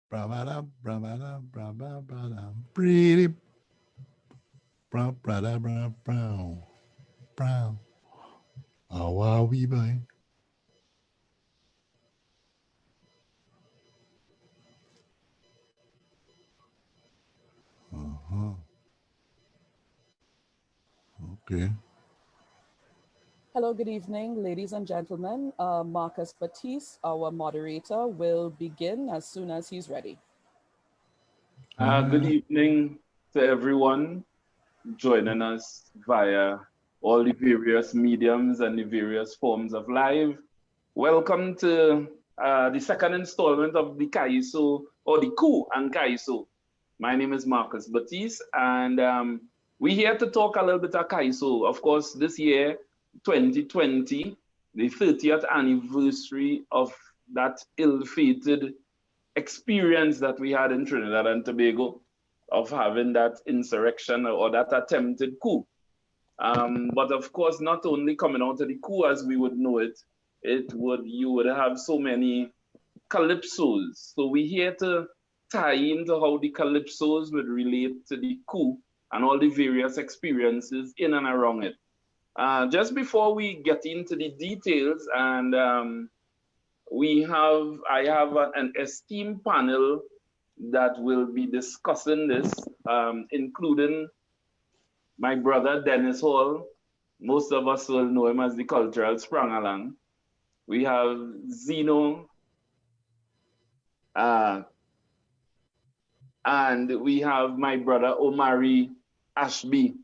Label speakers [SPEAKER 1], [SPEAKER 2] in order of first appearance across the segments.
[SPEAKER 1] Bra-ba-da, bra-ba-da, bra-ba-ba-da, pretty, bra-ba-da, bra-brown, brown. How are we, boy? Uh-huh. Okay.
[SPEAKER 2] Hello, good evening, ladies and gentlemen. Marcus Baptiste, our moderator, will begin as soon as he's ready.
[SPEAKER 3] Good
[SPEAKER 1] Uh,
[SPEAKER 3] evening to everyone joining us via all the various mediums and the various forms of live. Welcome to the second installment of the Kaiso or the Coup and Kaiso. My name is Marcus Baptiste, and we're here to talk a little bit of Kaiso. Of course, this year, 2020, the 30th anniversary of that ill-fated experience that we had in Trinidad and Tobago of having that insurrection or that attempted coup. But of course, not only coming out of the coup as we would know it, you would have so many calypsos. So we're here to tie into how the calypsos would relate to the coup and all the various experiences in and around it. Just before we get into the details, and I have an esteemed panel that will be discussing this, including my brother Dennis Hall. Most of us will know him as the cultural Sprangalang. We have Zeno, uh, and we have my brother Omari Ashby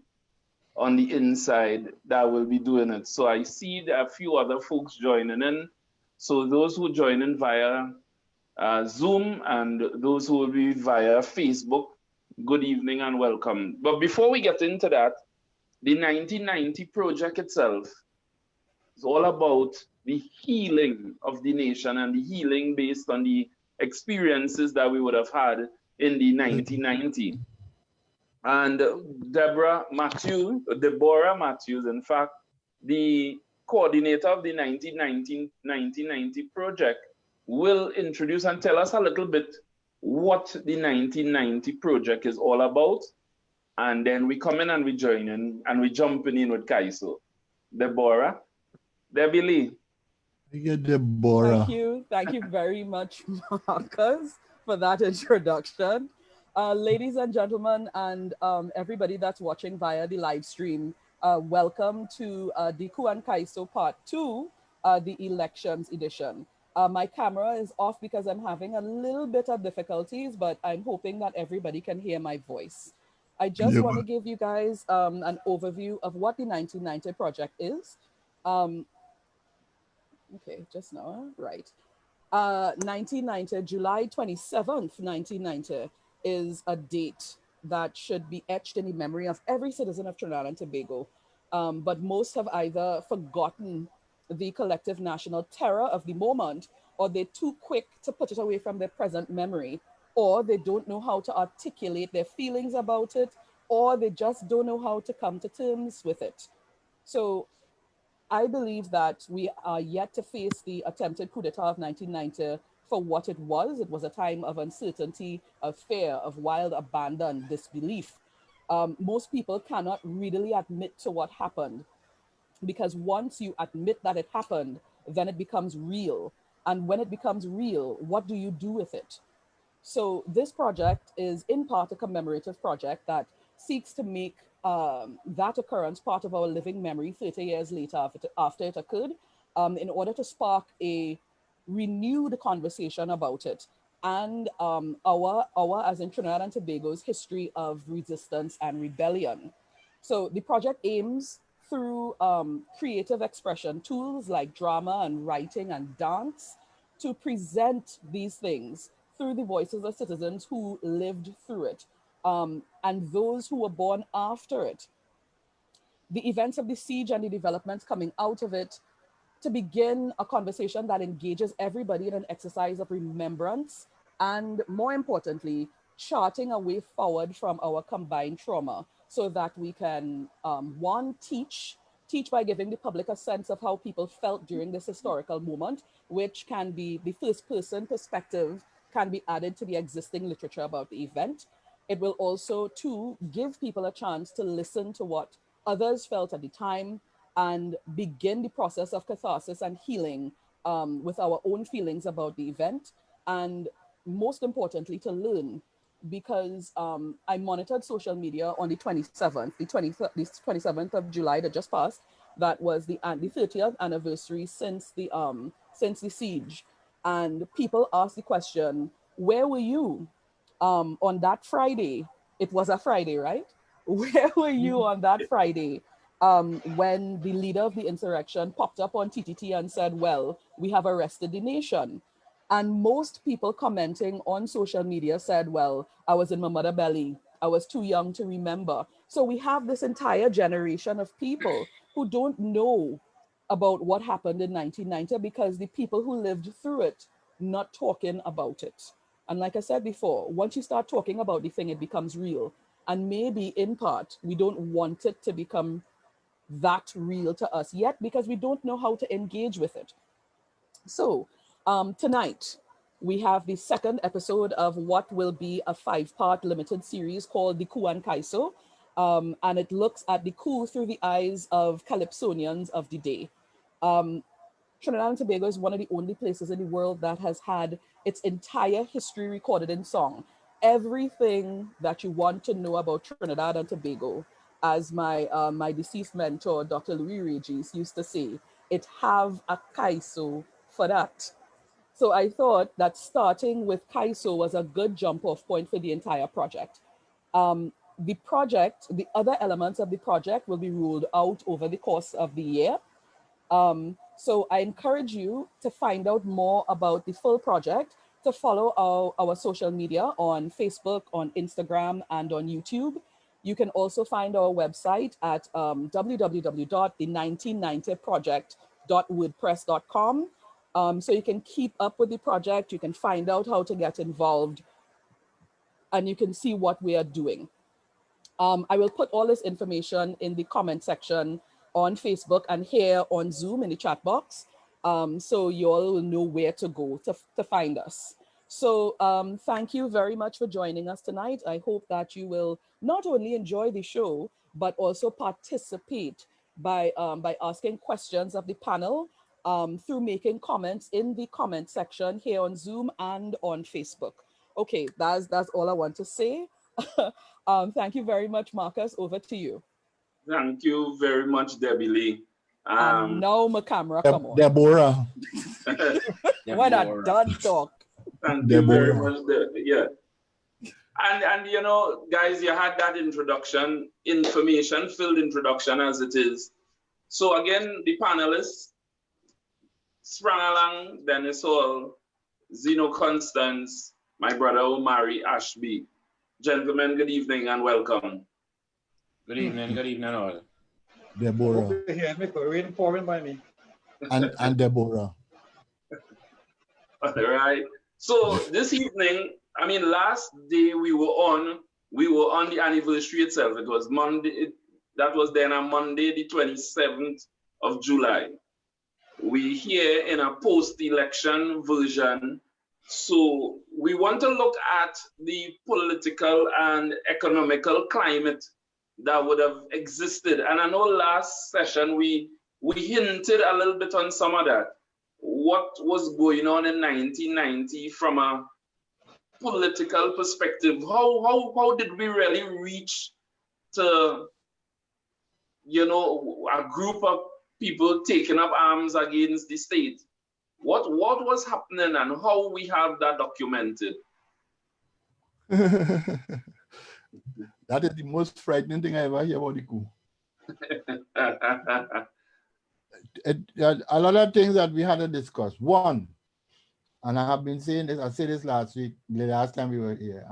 [SPEAKER 3] on the inside that will be doing it. So I see there are a few other folks joining in. So those who join in via Zoom and those who will be via Facebook, good evening and welcome. But before we get into that, the 1990 project itself is all about the healing of the nation and the healing based on the experiences that we would have had in the 1990. And Deborah Matthews, in fact, the coordinator of the 1990 project, will introduce and tell us a little bit what the 1990 project is all about. And then we come in and we join in and we jumping in with Kaiso. Debbie Lee.
[SPEAKER 1] I get Deborah.
[SPEAKER 2] Thank you very much, Marcus, for that introduction. Ladies and gentlemen, and everybody that's watching via the live stream, welcome to the Coup and Kaiso Part 2, the Elections Edition. My camera is off because I'm having a little bit of difficulties, but I'm hoping that everybody can hear my voice. I just
[SPEAKER 1] Yeah,
[SPEAKER 2] want to give you guys an overview of what the 1990 project is. Um, okay, just now, right. 1990, July 27th, 1990, is a date that should be etched in the memory of every citizen of Trinidad and Tobago. But most have either forgotten the collective national terror of the moment, or they're too quick to put it away from their present memory, or they don't know how to articulate their feelings about it, or they just don't know how to come to terms with it. So I believe that we are yet to face the attempted coup d'etat of 1990 for what it was. It was a time of uncertainty, of fear, of wild abandon, disbelief. Most people cannot readily admit to what happened, because once you admit that it happened, then it becomes real. And when it becomes real, what do you do with it? So this project is in part a commemorative project that seeks to make that occurrence part of our living memory 30 years later after it occurred, in order to spark a renewed conversation about it and our, as in Trinidad and Tobago's, history of resistance and rebellion. So the project aims through creative expression, tools like drama and writing and dance, to present these things through the voices of citizens who lived through it, and those who were born after it. The events of the siege and the developments coming out of it, to begin a conversation that engages everybody in an exercise of remembrance, and more importantly, charting a way forward from our combined trauma so that we can, one, teach by giving the public a sense of how people felt during this historical moment, which can be the first person perspective can be added to the existing literature about the event. It will also, too, give people a chance to listen to what others felt at the time and begin the process of catharsis and healing with our own feelings about the event. And most importantly, to learn, because I monitored social media on the 27th, the 27th of July that just passed. That was the 30th anniversary since the siege. And people asked the question, where were you on that Friday? It was a Friday, right? Where were you on that Friday when the leader of the insurrection popped up on TTT and said, well, we have arrested the nation? And most people commenting on social media said, well, I was in my mother belly. I was too young to remember. So we have this entire generation of people who don't know about what happened in 1990 because the people who lived through it not talking about it. And like I said before, once you start talking about the thing, it becomes real. And maybe in part, we don't want it to become that real to us yet because we don't know how to engage with it. So tonight, we have the second episode of what will be a 5-part limited series called the Coup and Kaiso. And it looks at the coup through the eyes of Calypsonians of the day. Trinidad and Tobago is one of the only places in the world that has had its entire history recorded in song. Everything that you want to know about Trinidad and Tobago, as my deceased mentor, Dr. Louis Regis, used to say, it have a Kaiso for that. So I thought that starting with Kaiso was a good jump off point for the entire project. The project, the other elements of the project will be ruled out over the course of the year. So I encourage you to find out more about the full project, to follow our social media on Facebook, on Instagram, and on YouTube. You can also find our website at www.the1990project.wordpress.com. So you can keep up with the project, you can find out how to get involved, and you can see what we are doing. I will put all this information in the comment section on Facebook and here on Zoom in the chat box. So you all will know where to go to find us. So thank you very much for joining us tonight. I hope that you will not only enjoy the show, but also participate by asking questions of the panel through making comments in the comment section here on Zoom and on Facebook. Okay, that's all I want to say. Thank you very much, Marcus. Over to you.
[SPEAKER 3] Thank you very much, Debbie Lee.
[SPEAKER 2] And now my camera, come on.
[SPEAKER 1] Deborah.
[SPEAKER 2] What a done talk.
[SPEAKER 3] Thank you very much. Yeah. And you know, guys, you had that introduction, information-filled introduction as it is. So again, the panelists, Sprangalang, Dennis Hall, Zeno Constance, my brother Omari Ashby. Gentlemen, good evening and welcome.
[SPEAKER 4] Good evening all.
[SPEAKER 1] Deborah.
[SPEAKER 5] Waiting for him by me.
[SPEAKER 1] And Deborah.
[SPEAKER 3] All right. So this evening, I mean, last day we were on the anniversary itself. It was Monday. That was then on Monday, the 27th of July. We here in a post-election version. So we want to look at the political and economical climate that would have existed. And I know last session we hinted a little bit on some of that. What was going on in 1990 from a political perspective? How did we really reach to, you know, a group of people taking up arms against the state? What was happening and how we have that documented?
[SPEAKER 1] That is the most frightening thing I ever hear about the coup. A lot of things that we had to discuss. One, and I have been saying this, I said this last week, the last time we were here.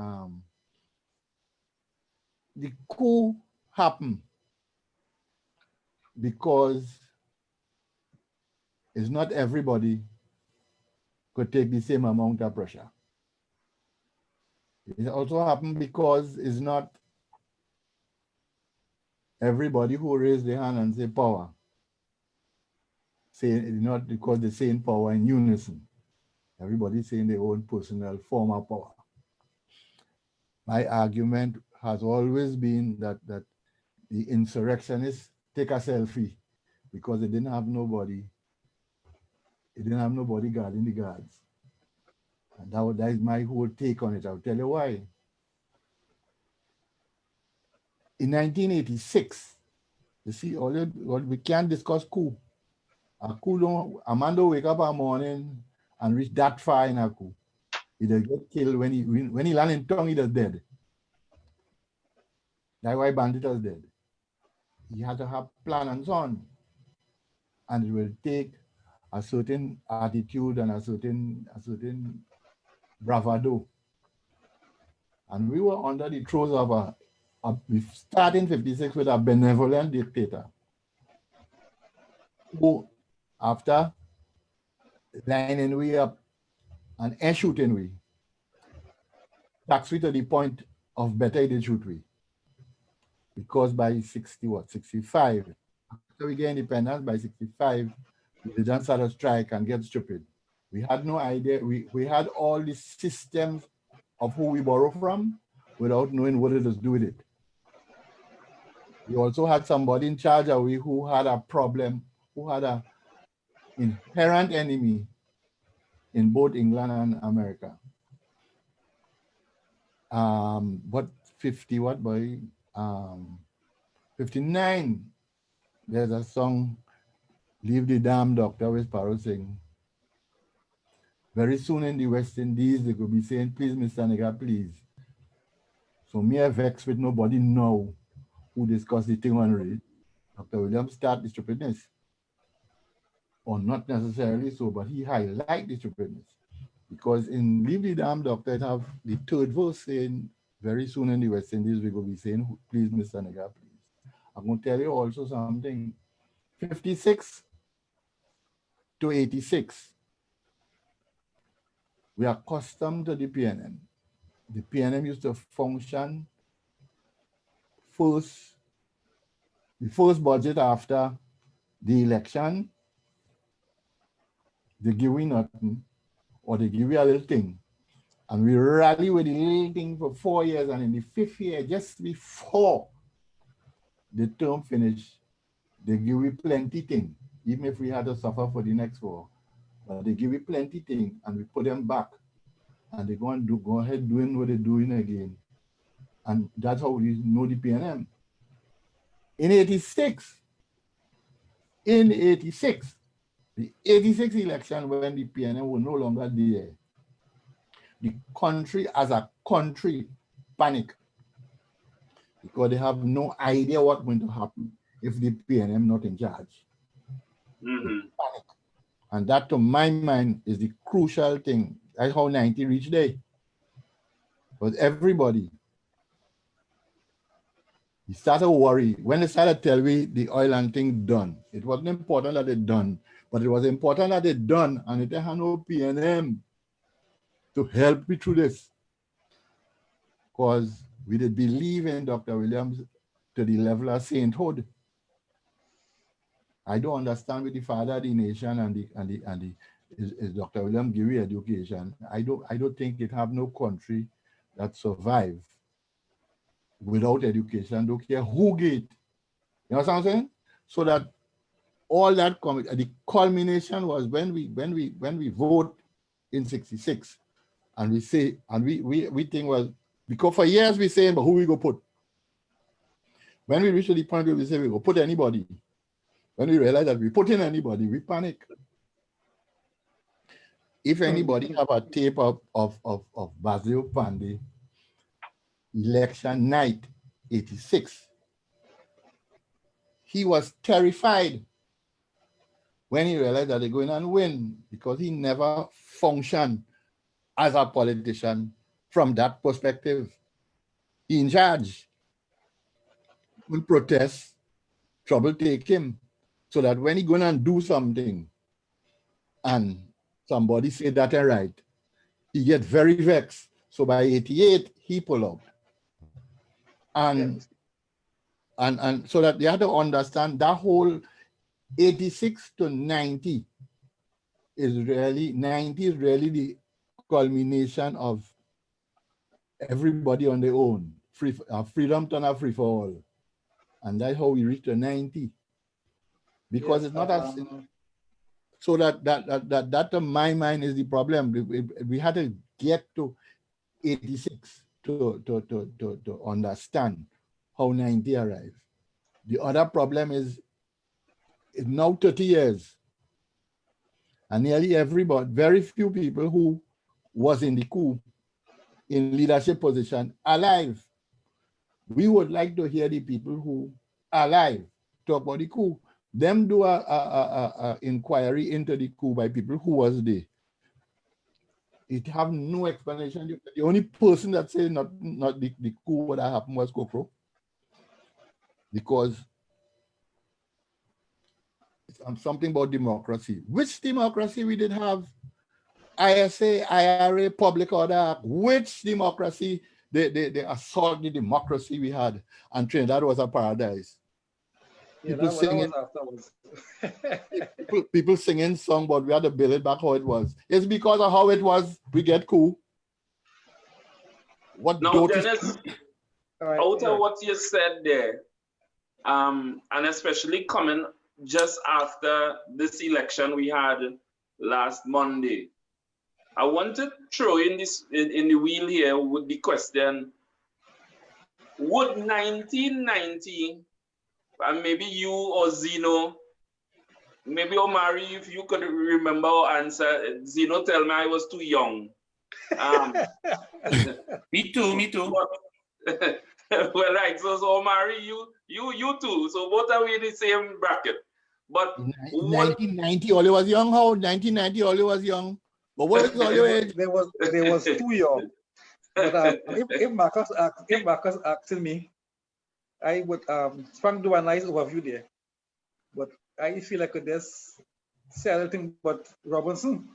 [SPEAKER 1] The coup happened because it's not everybody could take the same amount of pressure. It also happened because it's not everybody who raised their hand and say power. Say not because they're saying power in unison. Everybody saying their own personal form of power. My argument has always been that the insurrectionists take a selfie because they didn't have nobody. They didn't have nobody guarding the guards. And that is my whole take on it. I'll tell you why. In 1986, you see, we can't discuss coup. A man don't wake up in the morning and reach that far in a coup. He just get killed when he land in tongue, he just dead. That's why Bandit was dead. He had to have plan and so on. And it will take a certain attitude and a certain bravado. And we were under the throes of we started in 56 with a benevolent dictator who, after lining we up and air shooting we, tax we to the point of better they shoot we. Because by 65, after we get independence, by 65, we didn't start a strike and get stupid. We had no idea. We had all the systems of who we borrow from without knowing what it is do with it. We also had somebody in charge of we who had a problem, who had an inherent enemy in both England and America. What 50, what boy? 59, there's a song, Leave the Damn Doctor with Sparrow sing. Very soon in the West Indies, they could be saying, please, Mr. Nigga, please. So me I vex with nobody now who discuss the thing on read. Dr. Williams start the stupidness. Or not necessarily so, but he highlight the stupidness. Because in Leave the Damn Doctor, it have the third verse saying, very soon in the West Indies, we could be saying, please, Mr. Nigga, please. I'm going to tell you also something. 56 to 86, we are accustomed to the PNM. The PNM used to function the first budget after the election, they give we nothing, or they give we a little thing. And we rally with the little thing for 4 years, and in the 5th year, just before the term finished, they give we plenty thing, even if we had to suffer for the next war. But they give we plenty thing, and we put them back, and they go ahead doing what they're doing again. And that's how we know the PNM. In 86, the 86 election, when the PNM were no longer there, the country as a country panic because they have no idea what's going to happen if the PNM not in charge. Panic. And that, to my mind, is the crucial thing. That's how 90 reached there. But everybody, he started worry. When they started telling me the oil and thing done, it wasn't important that it done, but it was important that it done, and it had no PNM to help me through this. Because we did believe in Dr. Williams to the level of sainthood. I don't understand with the father of the nation and is Dr. Williams give you education. I don't think it have no country that survive without education. Don't care who get. You know what I'm saying? So that all that the culmination was when we vote in 66, and we say, and we think, well, because for years we saying, but who we go put? When we reach to the point where we say we go put anybody, when we realize that we put in anybody, we panic. If anybody have a tape of Basil Pandey, election night, 86, he was terrified when he realized that they're going to win, because he never functioned as a politician from that perspective. He in charge. Will protest, trouble take him, so that when he going to do something and somebody say that ain't right, he get very vexed. So by 88, he pull out. And so that they have to understand that whole 86 to 90 is really, 90 is really the culmination of everybody on their own. Freedom turn out free for all. And that's how we reach the 90. Because
[SPEAKER 5] Yes,
[SPEAKER 1] it's not as, so that to my mind is the problem. We had to get to 86 to understand how 90 arrived. The other problem is it's now 30 years. And nearly everybody, very few people who was in the coup in leadership position alive. We would like to hear the people who are alive talk about the coup. Them do a inquiry into the coup by people who was there. It have no explanation. The only person that said not the coup what happened was Kokro. Because it's something about democracy. Which democracy we did have? ISA, IRA, Public Order Act. Which democracy? They assault the democracy we had. And Trinidad was a paradise.
[SPEAKER 5] Yeah,
[SPEAKER 1] People singing, people singing song, but we had to build it back how it was. It's because of how it was we get coup. What
[SPEAKER 3] now, Dennis, out of what you said there, and especially coming just after this election we had last Monday, I want to throw in this in the wheel here with the question: would 1990, and maybe you or Zeno, maybe Omari, if you could remember or answer. Zeno tell me I was too young.
[SPEAKER 4] Me too.
[SPEAKER 3] Well, right. So Omari, you too. So both are we in the same bracket. But
[SPEAKER 1] 1990, Oli was young. How 1990, Oli was young. But what was all your age?
[SPEAKER 5] They was too young. But if Marcus asking me, I would Frank do a nice overview there. But I feel like I could just say anything but Robinson,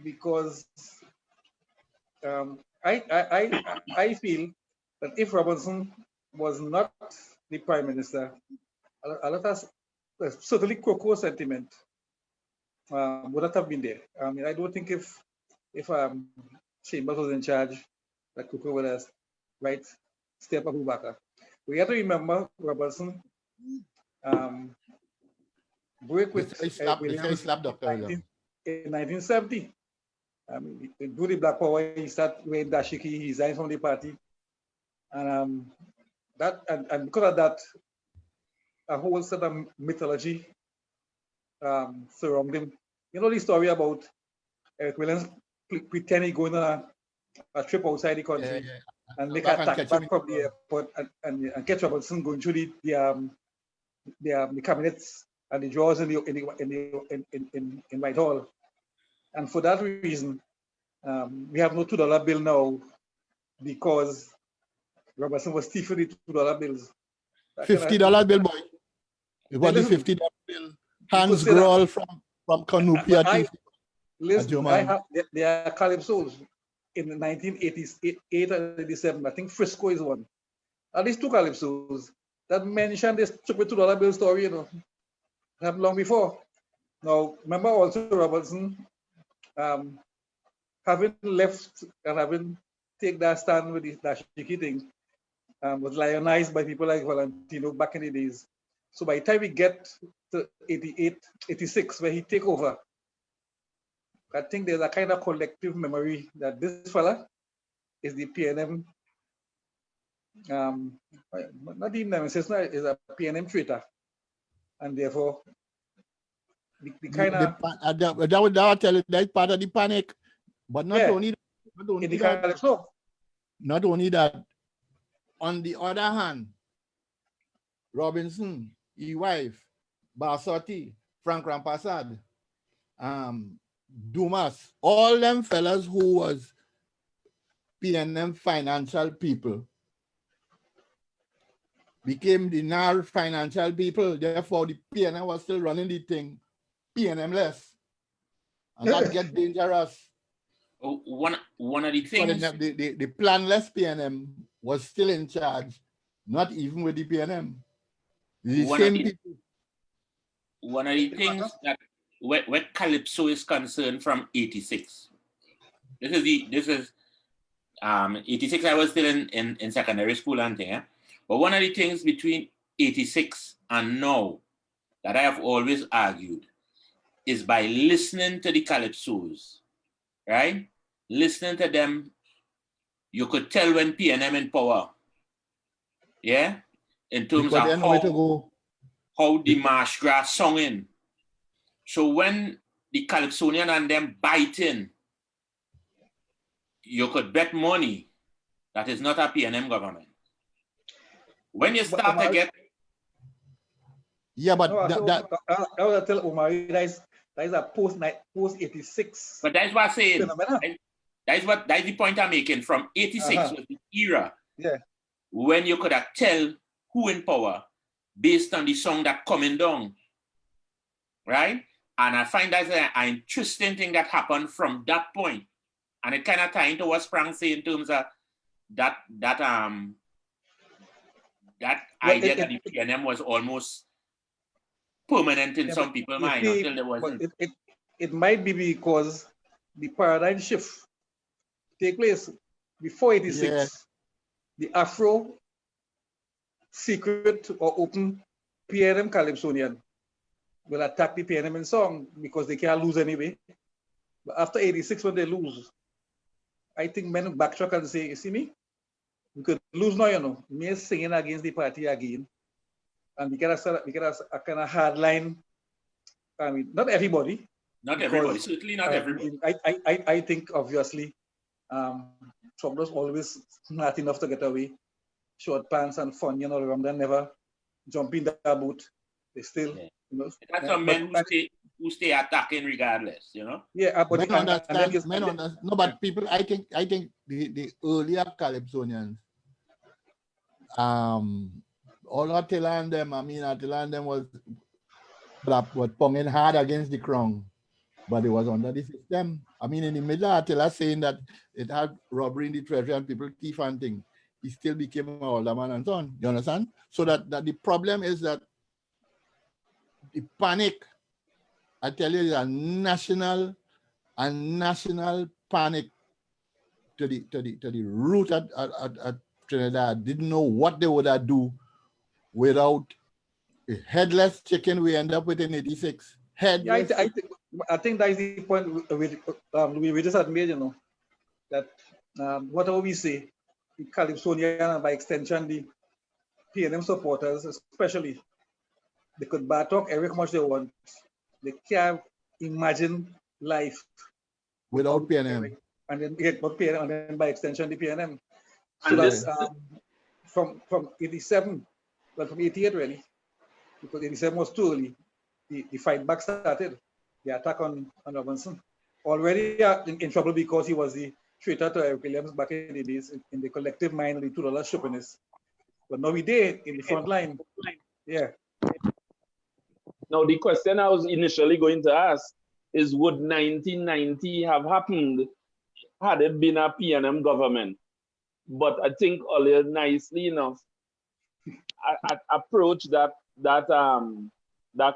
[SPEAKER 5] because I feel that if Robinson was not the prime minister, a lot of certainly Cocoa sentiment would not have been there. I mean, I don't think if Chambers was in charge, that Cocoa would have step up Abubakar. We have to remember Robertson break with Williams in 1970. Do the Black Power, he started with Dashiki, he resigned from the party. And and because of that, a whole set of mythology surrounding him. You know the story about Eric Williams pretending going on a trip outside the country and make an attack back from the airport and catch Robertson going through the cabinets and the drawers in Whitehall. And for that reason, we have no $2 bill now because Robertson was thieving the $2 bills.
[SPEAKER 1] $50 bill, boy. It was the $50 bill. Hans Grohl from Canopia.
[SPEAKER 5] Listen, there are calypsos in the 1988 and 87. I think Frisco is one. At least two calypsos that mention this stupid $2 bill story, happened long before. Now, remember also Robertson having left and having take that stand with the Dashiki thing was lionized by people like Valentino back in the days. So by the time we get to 88, 86, where he take over, I think there's a kind of collective memory that this fella is the PNM, not even nemesis, is a PNM traitor. And therefore, the kind of...
[SPEAKER 1] That would tell you that's part of the panic. But not only that, on the other hand, Robinson, his wife, Barsotti, Frank Rampasad, Dumas, all them fellas who was PNM financial people became the NAR financial people. Therefore, the PNM was still running the thing PNM-less. And that get dangerous.
[SPEAKER 4] One of the things...
[SPEAKER 1] The planless PNM was still in charge, not even with the PNM.
[SPEAKER 4] One of the things where Calypso is concerned from 86. This is 86. I was still in secondary school and thing. But one of the things between 86 and now that I have always argued is by listening to the Calypsos, right? Listening to them, you could tell when PNM in power. Yeah? In terms
[SPEAKER 1] Because they
[SPEAKER 4] of
[SPEAKER 1] know where to go.
[SPEAKER 4] how the marsh grass sung in. So when the Calypsonian and them bite in, you could bet money that is not a PNM government. When you start to get...
[SPEAKER 1] Yeah, but
[SPEAKER 5] I was tell Omari that is a post 86.
[SPEAKER 4] But that's what I'm saying. That's the point I'm making. From 86 was the era when you could have tell who in power based on the song that coming down. Right? And I find that's an interesting thing that happened from that point. And it kind of ties into what Sprang said in terms of that idea that the PNM was almost permanent in some people's mind until there wasn't.
[SPEAKER 5] It might be because the paradigm shift take place before 86. Yeah. The Afro secret or open PNM Calypsonian will attack the PNM in song because they can't lose anyway. But after 86, when they lose, I think men backtrack and say, you see me? We could lose now, you know. Me singing against the party again. And we get a kind of hard line. I mean, not everybody.
[SPEAKER 4] Not everybody, certainly not everybody.
[SPEAKER 5] I think, obviously, troublers always not enough to get away. Short pants and fun, you know, they never jump in that boat. They still, you know.
[SPEAKER 4] That's some men who stay attacking regardless, you know.
[SPEAKER 5] Yeah, but
[SPEAKER 1] men understand. No, but people, I think the earlier Calypsonians, all Attila and them, Attila and them was ponging hard against the crown, but it was under the system. In the middle of Attila saying that it had robbery in the treasury and people thief and thing, he still became an older man and so on. You understand? So that the problem is that the panic, I tell you, is a national panic to the root at Trinidad. Didn't know what they would have do without a headless chicken we end up with in 86. Headless.
[SPEAKER 5] Yeah, I think that is the point we just had made, you know, that whatever we say, the Calypsonian and by extension the PNM supporters especially, they could bar talk every much they want. They can't imagine life
[SPEAKER 1] without PNM.
[SPEAKER 5] And then PNM, and then by extension the PNM. So that's from 87, well, from 88 really, because 87 was too early. The fight back started, the attack on Robinson. Already in trouble because he was the traitor to Eric Williams back in the days in the collective mind of the $2 chauvinist. But now we did in the front line. Yeah.
[SPEAKER 3] Now, the question I was initially going to ask is, would 1990 have happened had it been a PNM government? But I think Ollie nicely enough I approached that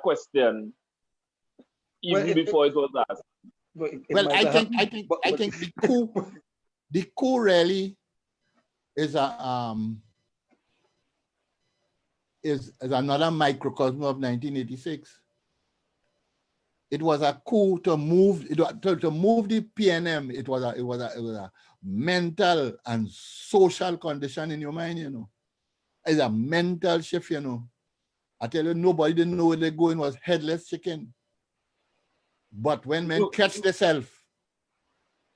[SPEAKER 3] question even before it was asked.
[SPEAKER 1] Well, I think the coup really is another microcosm of 1986. It was a coup to move the PNM. It was a mental and social condition in your mind, you know. It's a mental shift, you know. I tell you, nobody didn't know where they're going, was headless chicken. But when men catch themselves,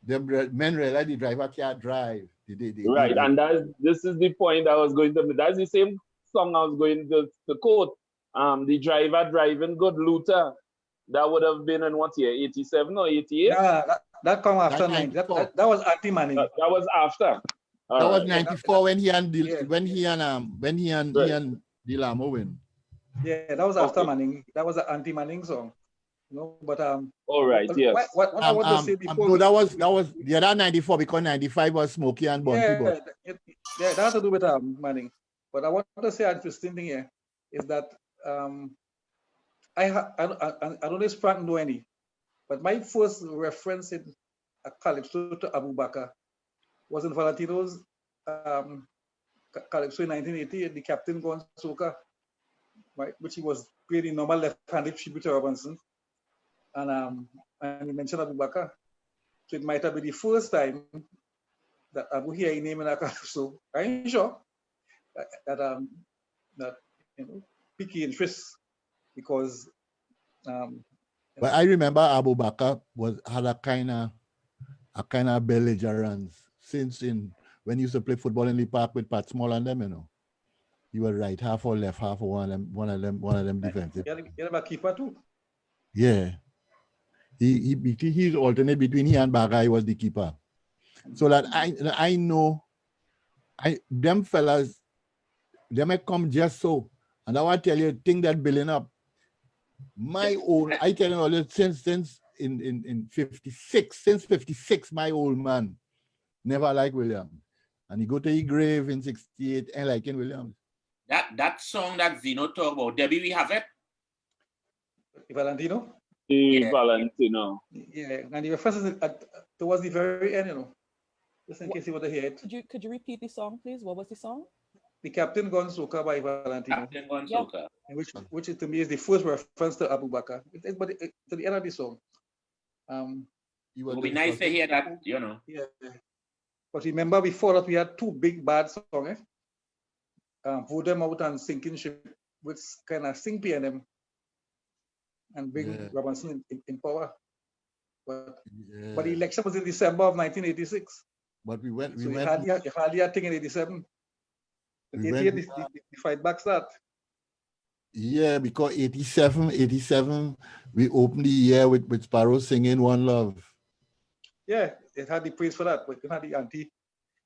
[SPEAKER 1] the men realize the driver can't drive.
[SPEAKER 3] Right, and this is the point I was going to make. That's the same song I was going to quote. The driver driving good Luther. That would have been in what year? 87 or 88?
[SPEAKER 5] Yeah, that come after 9. That was anti-Manning.
[SPEAKER 3] That was after.
[SPEAKER 1] That was 94 when he and Dilamo win.
[SPEAKER 5] Yeah, that was after Manning. That was an anti-Manning song. You know, but
[SPEAKER 3] all right, yes.
[SPEAKER 5] What I want to say before.
[SPEAKER 1] No, that was 94 because 95 was Smokey and Bonty.
[SPEAKER 5] Yeah, that has to do with Manning. But I want to say an interesting thing here is that I don't know if Frank know any, but my first reference in a calypso to Abu Bakr was in Valentino's calypso in 1980 at the Captain Gone Soca, right, which he was playing normal left-handed tribute to Robinson, and he mentioned Abu Bakr. So it might have been the first time that Abu hear a name in a calypso. I ain't sure that you know piqued interest because.
[SPEAKER 1] But I remember Abu Bakr had a kind of belligerence since when he used to play football in the park with Pat Small and them, you know. He was right half or left half or one of them defensive.
[SPEAKER 5] You're about keeper too.
[SPEAKER 1] Yeah. He's alternate between he and Baga. He was the keeper. So that I know them fellas, they may come just so. And I want to tell you, thing that building up. My old, I tell you all this since in 56, since 56, my old man never liked Williams. And he go to his grave in 68 and liking Williams.
[SPEAKER 4] That song that Zeno talked about, Debbie, we have it.
[SPEAKER 5] Valentino?
[SPEAKER 3] Yeah. Valentino.
[SPEAKER 5] Yeah, and the references towards the very end, you know. Just in case you want to hear it.
[SPEAKER 2] Could you repeat the song, please? What was the song?
[SPEAKER 5] The Captain Gone Soca by Valentino.
[SPEAKER 4] Captain Gone Soca.
[SPEAKER 5] Which to me is the first reference to Abu Bakr. But to the end of the song.
[SPEAKER 4] It would be nice to hear that, you know.
[SPEAKER 5] Yeah. But remember before that we had two big bad songs, Vote Them Out and Sinking Ship, which kind of sink PNM and bring Robinson in power. But the election was in December of 1986.
[SPEAKER 1] But we went.
[SPEAKER 5] Hardly a thing in 87. The fight back start.
[SPEAKER 1] Yeah, because 87, we opened the year with Sparrow singing One Love.
[SPEAKER 5] Yeah, it had the praise for that, but it had the anti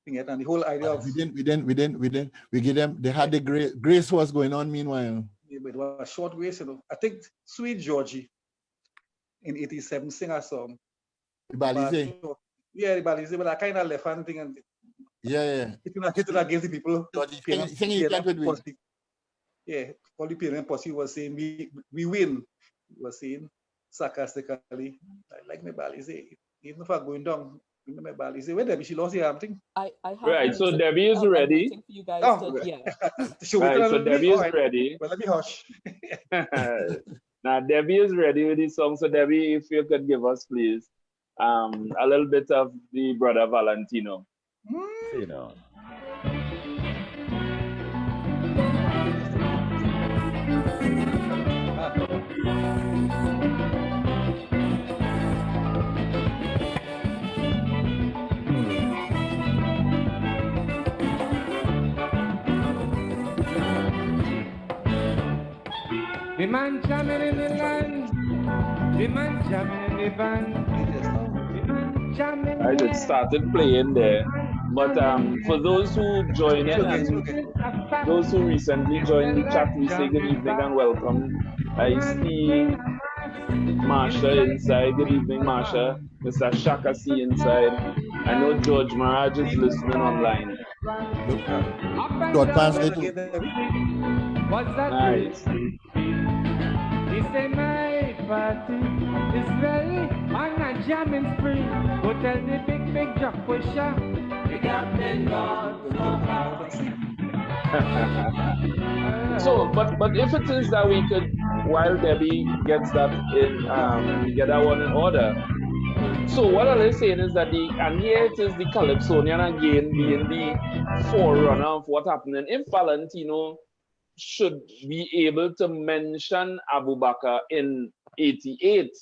[SPEAKER 5] thing and the whole idea of
[SPEAKER 1] we give them, they had the grace was going on meanwhile.
[SPEAKER 5] Yeah, but it was a short grace, you know. I think Sweet Georgie in 87 sing a song.
[SPEAKER 1] The Balize.
[SPEAKER 5] Yeah, the Balize, but I kind of left hand thing and hitting against the people. Yeah, all the parent posse was saying we win. He was saying sarcastically, I like my Balize. Even if I'm going down, my Balize. Where Debbie, she lost her thing.
[SPEAKER 2] I have
[SPEAKER 3] right, so Debbie is ready.
[SPEAKER 2] For you guys
[SPEAKER 3] right, so Debbie is ready.
[SPEAKER 5] Well, let me hush.
[SPEAKER 3] Now Debbie is ready with this song. So Debbie, if you could give us, please, a little bit of the brother Valentino.
[SPEAKER 1] You know.
[SPEAKER 6] The man jamming in the land, the man jamming in the band, the man jamming.
[SPEAKER 3] I just started playing there, but for those who join in and those who recently joined the chat, we say good evening and welcome. I see Marsha inside. Good evening, Marsha. Mr. Shaka C inside. I know George Maraj is listening online. Nice.
[SPEAKER 6] He say my party is very on a jamming spree. Go tell the big jock pusher, the Captain Gone
[SPEAKER 3] So, but if it is that we could, while Debbie gets that in, get that one in order. So what I was saying is that and here it is the Calypsonian again being the forerunner of what happened. And if Valentino should be able to mention Abu Bakr in 88,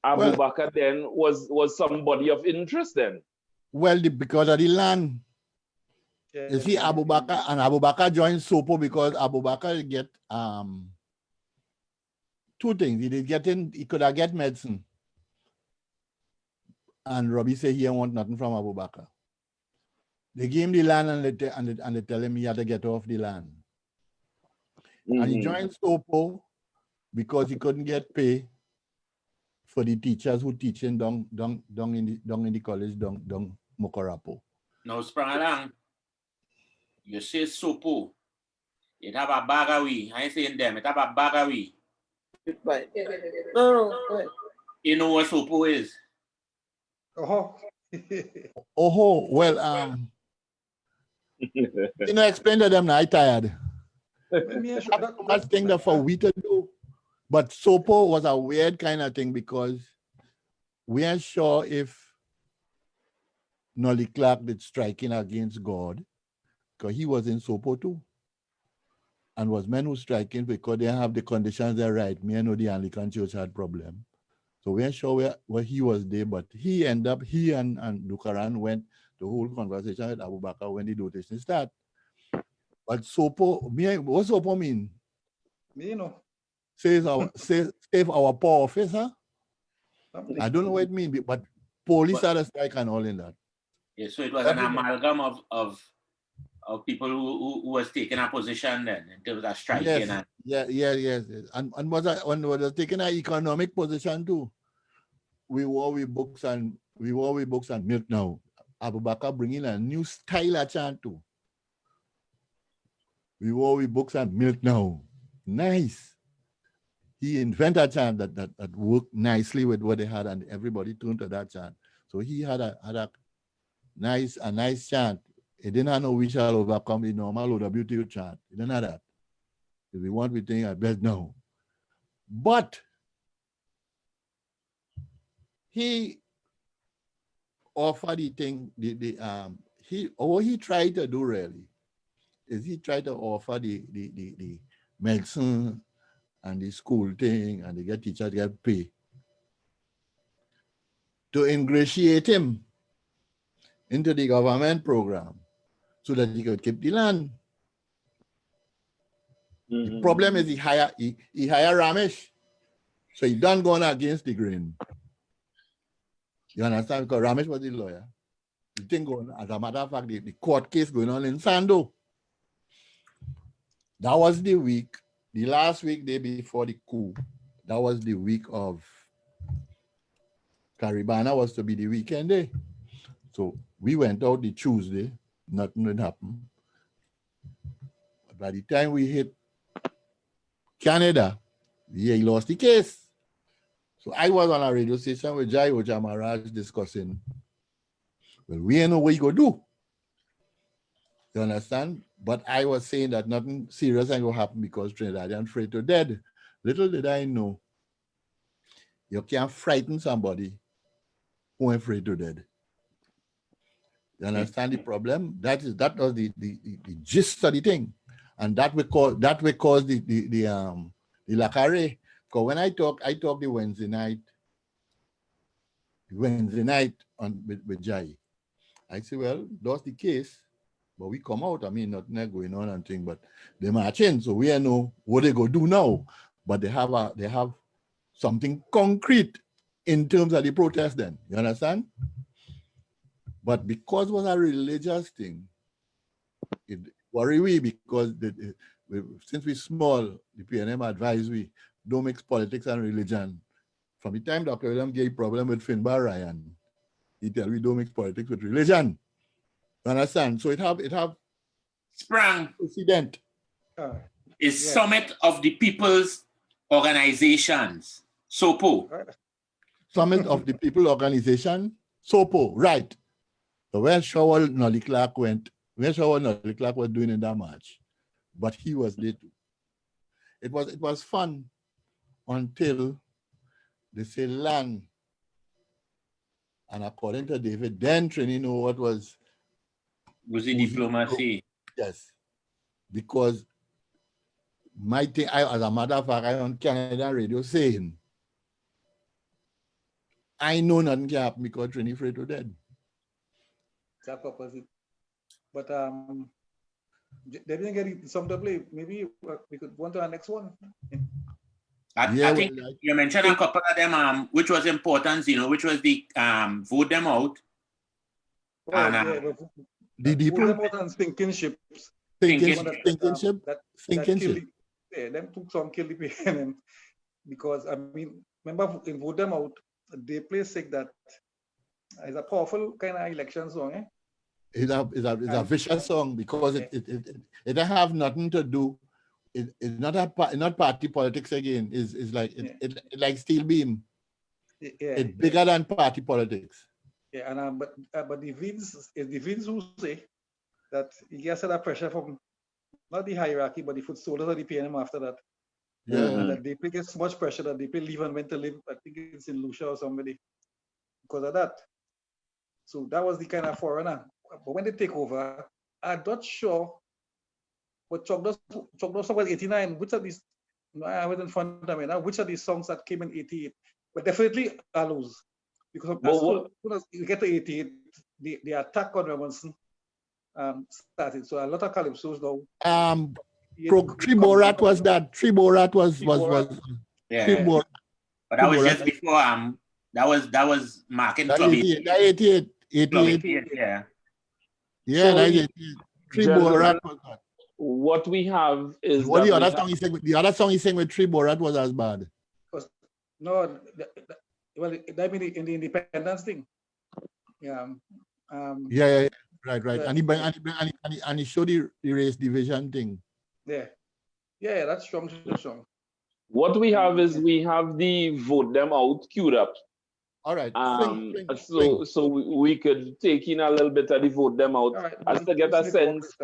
[SPEAKER 3] Abu Bakr then was somebody of interest then.
[SPEAKER 1] Well, because of the land. Yeah, you see, Abu Bakr joined Sopo because Abu Bakr get two things. He could have get medicine. And Robbie said he didn't want nothing from Abu Bakr. They gave him the land and they tell him he had to get off the land. Mm-hmm. And he joined Sopo because he couldn't get pay for the teachers who teaching down in the college down Mokorapo.
[SPEAKER 4] Now Sprangalang, you say Sopo, it have a bagawi. I ain't saying them, it have a bagawi.
[SPEAKER 7] But no, go ahead.
[SPEAKER 4] You know what Sopo is?
[SPEAKER 5] Oh,
[SPEAKER 1] Oh, well, you know, explain to them now, I tired.
[SPEAKER 5] me and
[SPEAKER 1] That's too much thing that for we to do. But Sopo was a weird kind of thing because we aren't sure if Nolly Clark did striking against God, because he was in Sopo too. And was men who striking because they have the conditions they're right. Me and know the Anglican Church had problem. So we ain't sure where he was there, but he and Dukaran went the whole conversation with Abu Bakr when the dotation started. But Sopo, what Sopo mean?
[SPEAKER 5] Me, you know.
[SPEAKER 1] Save our poor officer. I don't know what it means, but police had a strike and all in that.
[SPEAKER 4] Yeah, so it was an amalgam of people who was taking a position then in terms of striking.
[SPEAKER 1] Yes. And was taking an economic position too. We wore with books and milk now. Abu Bakr bringing a new style of chant too. We wore with books and milk now. Nice. He invented a chant that worked nicely with what they had, and everybody turned to that chant. So he had a nice chant. He didn't have no "we shall overcome" the normal OWTO chant. He didn't have that. If we want, we think I best know. But he offered the thing, what he tried to do really is he tried to offer the medicine and the school thing, and they get teachers get pay to ingratiate him into the government program so that he could keep the land. Mm-hmm. The problem is he hire Ramesh, so he done going against the grain. You understand? Because Ramesh was the lawyer. The thing going, as a matter of fact, the court case going on in Sando. That was the week, the last week, day before the coup. That was the week of Caribana was to be the weekend day. So we went out the Tuesday, nothing would happen. But by the time we hit Canada, he lost the case. So I was on a radio station with Jai Ojamaraj discussing, well, we ain't know what you go do. You understand? But I was saying that nothing serious ain't gonna happen because Trinidadian afraid to dead. Little did I know, you can't frighten somebody who ain't afraid to dead. You understand the problem? That was the gist of the thing. And that will cause the Lacare. Because when I talk the Wednesday night with Jai. I say, well, that's the case, but we come out. I mean, nothing going on and thing, but they march in, so we know what they go do now. But they have something concrete in terms of the protest. Then you understand? But because it was a religious thing, it worry we because since we small, the PNM advise we don't mix politics and religion. From the time Dr. William gave problem with Finbar Ryan, he tell we don't mix politics with religion. You understand? So it have
[SPEAKER 4] Sprang
[SPEAKER 1] precedent.
[SPEAKER 4] Is yeah. Summit of the People's Organizations, SOPO.
[SPEAKER 1] Summit of the People Organization, SOPO, right. So where Shawal Nolly Clark went, where Shawal Nolly Clark was doing in that march, but he was there too. It was fun until they say land. And according to David, then Trini know what was
[SPEAKER 4] diplomacy.
[SPEAKER 1] Yes. Because my thing, as a matter of fact, I on Canada radio saying, I know nothing can happen because Trini afraid to dead.
[SPEAKER 5] That's opposite. But they didn't get it summed up. Maybe we could go on to our next one.
[SPEAKER 4] I think you mentioned a couple of them, which was important, which was the vote them out.
[SPEAKER 5] Well, and,
[SPEAKER 1] the
[SPEAKER 5] vote them out and thinking ship. Them took some kill the PNM because I mean, remember in vote them out, they play sick that is a powerful kind of election song. Eh?
[SPEAKER 1] It's a vicious song because it have nothing to do it's not party politics again. It's like it like steel beam. It's bigger than party politics.
[SPEAKER 5] Yeah, and but the Vince who say that he gets that pressure from not the hierarchy, but the foot soldiers of the PNM after that.
[SPEAKER 1] Yeah.
[SPEAKER 5] And that they get so much pressure that they leave and went to live, I think it's in Lucia or somebody, because of that. So that was the kind of foreigner. But when they take over, I'm not sure. But Chokdos song was 89. Which of these? I was in front of me now. Which of these songs that came in 88? But definitely Allos. Because as soon as you get to 88, the attack on Robinson started. So a lot of calypsos now.
[SPEAKER 1] Triborat was that. Triborat was
[SPEAKER 4] yeah.
[SPEAKER 1] Triborat.
[SPEAKER 4] But that was just before that was marking
[SPEAKER 1] That
[SPEAKER 4] Club
[SPEAKER 1] 88.
[SPEAKER 4] Yeah.
[SPEAKER 1] Yeah,
[SPEAKER 3] So
[SPEAKER 1] that's 88. Triborat was that.
[SPEAKER 3] What we have is
[SPEAKER 1] what the other song he sang with Triborat was as bad.
[SPEAKER 5] No, well, that mean in the independence thing. Yeah.
[SPEAKER 1] Right. And he showed the race division thing.
[SPEAKER 5] Yeah, that's strong.
[SPEAKER 3] What we have is we have the vote them out queued up.
[SPEAKER 1] All right.
[SPEAKER 3] So we could take in a little bit of the vote them out as to get a sense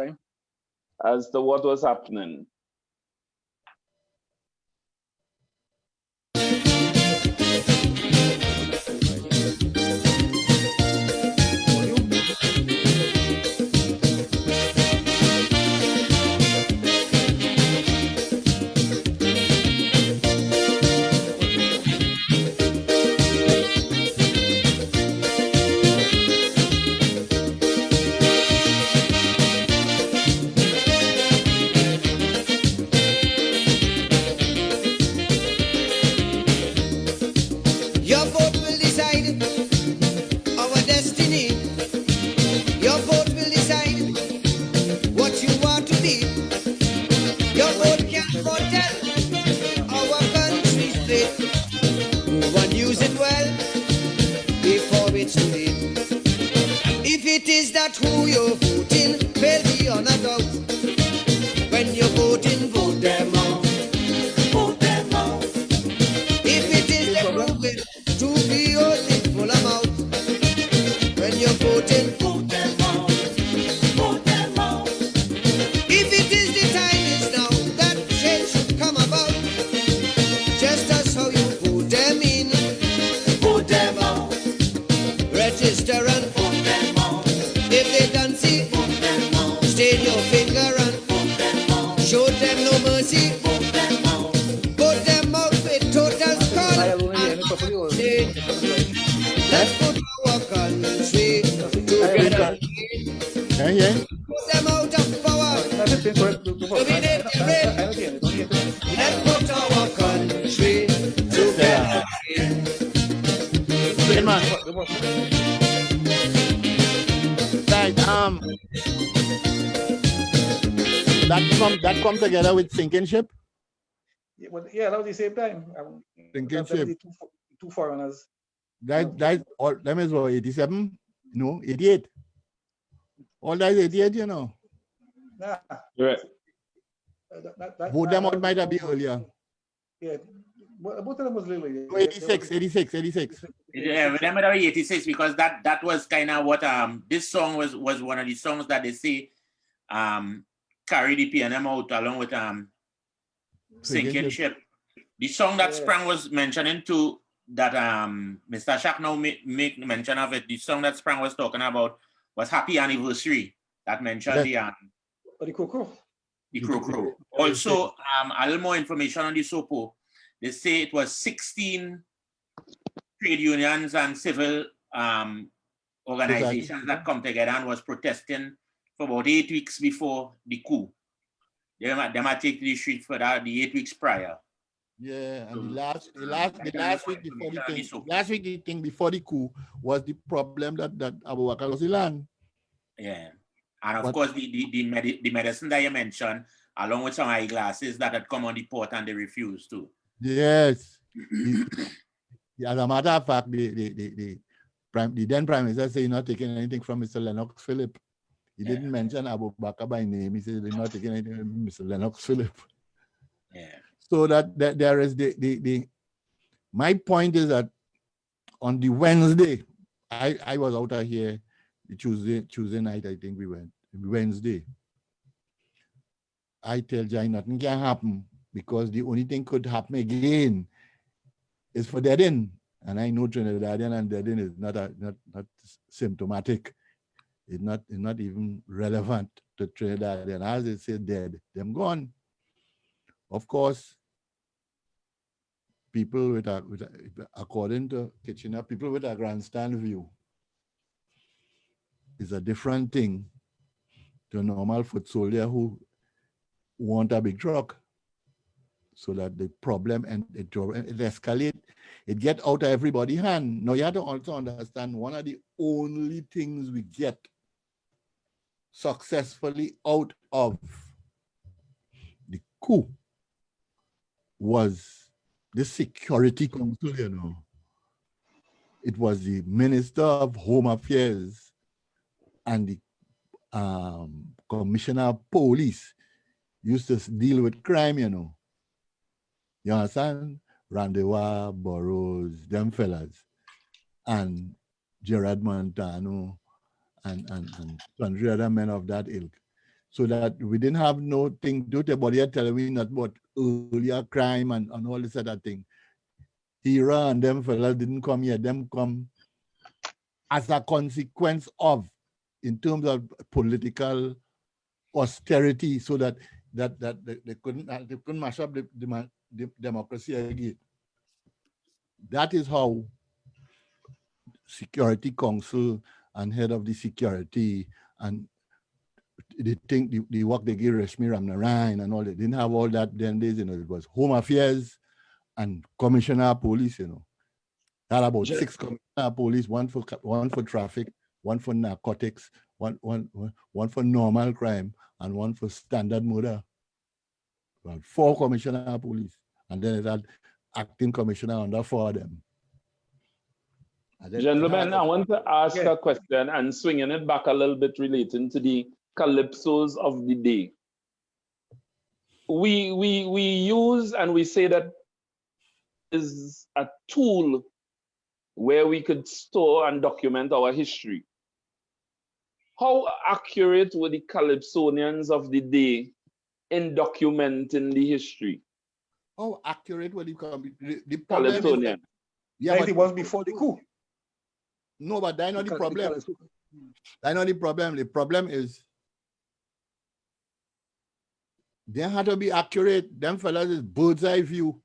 [SPEAKER 3] as to what was happening.
[SPEAKER 8] Who you're voting, fail beyond a doubt. When you're voting, vote them out. Vote them out. If it is the proven to be only full amount. When you're voting, vote them out. Vote them out. If it is the time is now that change should come about. Just as how you vote them in, vote them out. Register and vote them out. If they don't see, stain your finger and show them no mercy. Put them out with total scorn and shame. Let's put our country together. Put them out of power. Let's put our country together.
[SPEAKER 1] That come together with Sinking Ship.
[SPEAKER 5] Yeah, that was the same time.
[SPEAKER 1] Sinking Ship.
[SPEAKER 5] Two foreigners.
[SPEAKER 1] That all them is what 87? No, 88. All that is 88, you know.
[SPEAKER 5] Nah.
[SPEAKER 3] Right.
[SPEAKER 1] Both them out might have been earlier.
[SPEAKER 5] Yeah. Both of them was little.
[SPEAKER 1] No, 86.
[SPEAKER 4] Yeah, remember that 86 because that was kind of what this song was one of the songs that they say carry the PNM out along with Sinking Ship. The song that Sprang was mentioning too, that Mr. Shaq now make mention of it. The song that Sprang was talking about was Happy Anniversary. That mentioned
[SPEAKER 5] the Crow.
[SPEAKER 4] The Crow. Also, a little more information on the SOPO. They say it was 16 trade unions and civil organizations that come together and was protesting for about 8 weeks before the coup. They might take to the street for that the 8 weeks prior.
[SPEAKER 1] Yeah, and last week the thing before the coup was the problem that Abu Bakar was in.
[SPEAKER 4] Yeah, and of course the medicine that you mentioned, along with some eyeglasses that had come on the port and they refused to.
[SPEAKER 1] Yes. As a matter of fact, the then Prime Minister said he's not taking anything from Mr. Lennox Phillip. He didn't mention Abu Bakar by name. He said they're not taking anything from Mr. Lennox Phillip.
[SPEAKER 4] Yeah.
[SPEAKER 1] So that there is my point is that on the Wednesday, I was out of here Tuesday night, I think we went. Wednesday. I tell Jai nothing can happen because the only thing could happen again is for dead-in. And I know Trinidadian and dead-in is not symptomatic. It's not even relevant to Trinidadian. As they say dead, them gone. Of course, people with according to Kitchener, people with a grandstand view is a different thing to a normal foot soldier who want a big truck. So that the problem and it escalate, it get out of everybody's hand. Now you have to also understand one of the only things we get successfully out of the coup was the Security Council, you know. It was the Minister of Home Affairs and the Commissioner of Police used to deal with crime, you know. You understand? Randewa, Burroughs, them fellas, and Gerard Montano, and sundry other men of that ilk. So that we didn't have no thing to do, but yet telling me not about earlier crime and all this other thing. Hira and them fellas didn't come here, them come as a consequence of, in terms of political austerity, so that they couldn't mash up the democracy again. That is how Security Council and head of the security and they think the work they give Rashmi Ramnarayan and all, they didn't have all that then days, you know. It was Home Affairs and Commissioner of Police, you know. Had about 6 commissioner of police, one for traffic, one for narcotics, one for normal crime, and one for standard murder. Well, 4 commissioner of police, and then it had acting commissioner under 4 of them.
[SPEAKER 3] Gentlemen, I want to ask a question and swinging it back a little bit relating to the calypsos of the day. We use and we say that is a tool where we could store and document our history. How accurate were the calypsonians of the day in documenting the history?
[SPEAKER 1] How accurate were the
[SPEAKER 3] calypsonians?
[SPEAKER 5] Yeah, but it was before the coup.
[SPEAKER 1] No, but that's not the problem. That's not the problem. The problem is they had to be accurate. Them fellas is bird's eye view.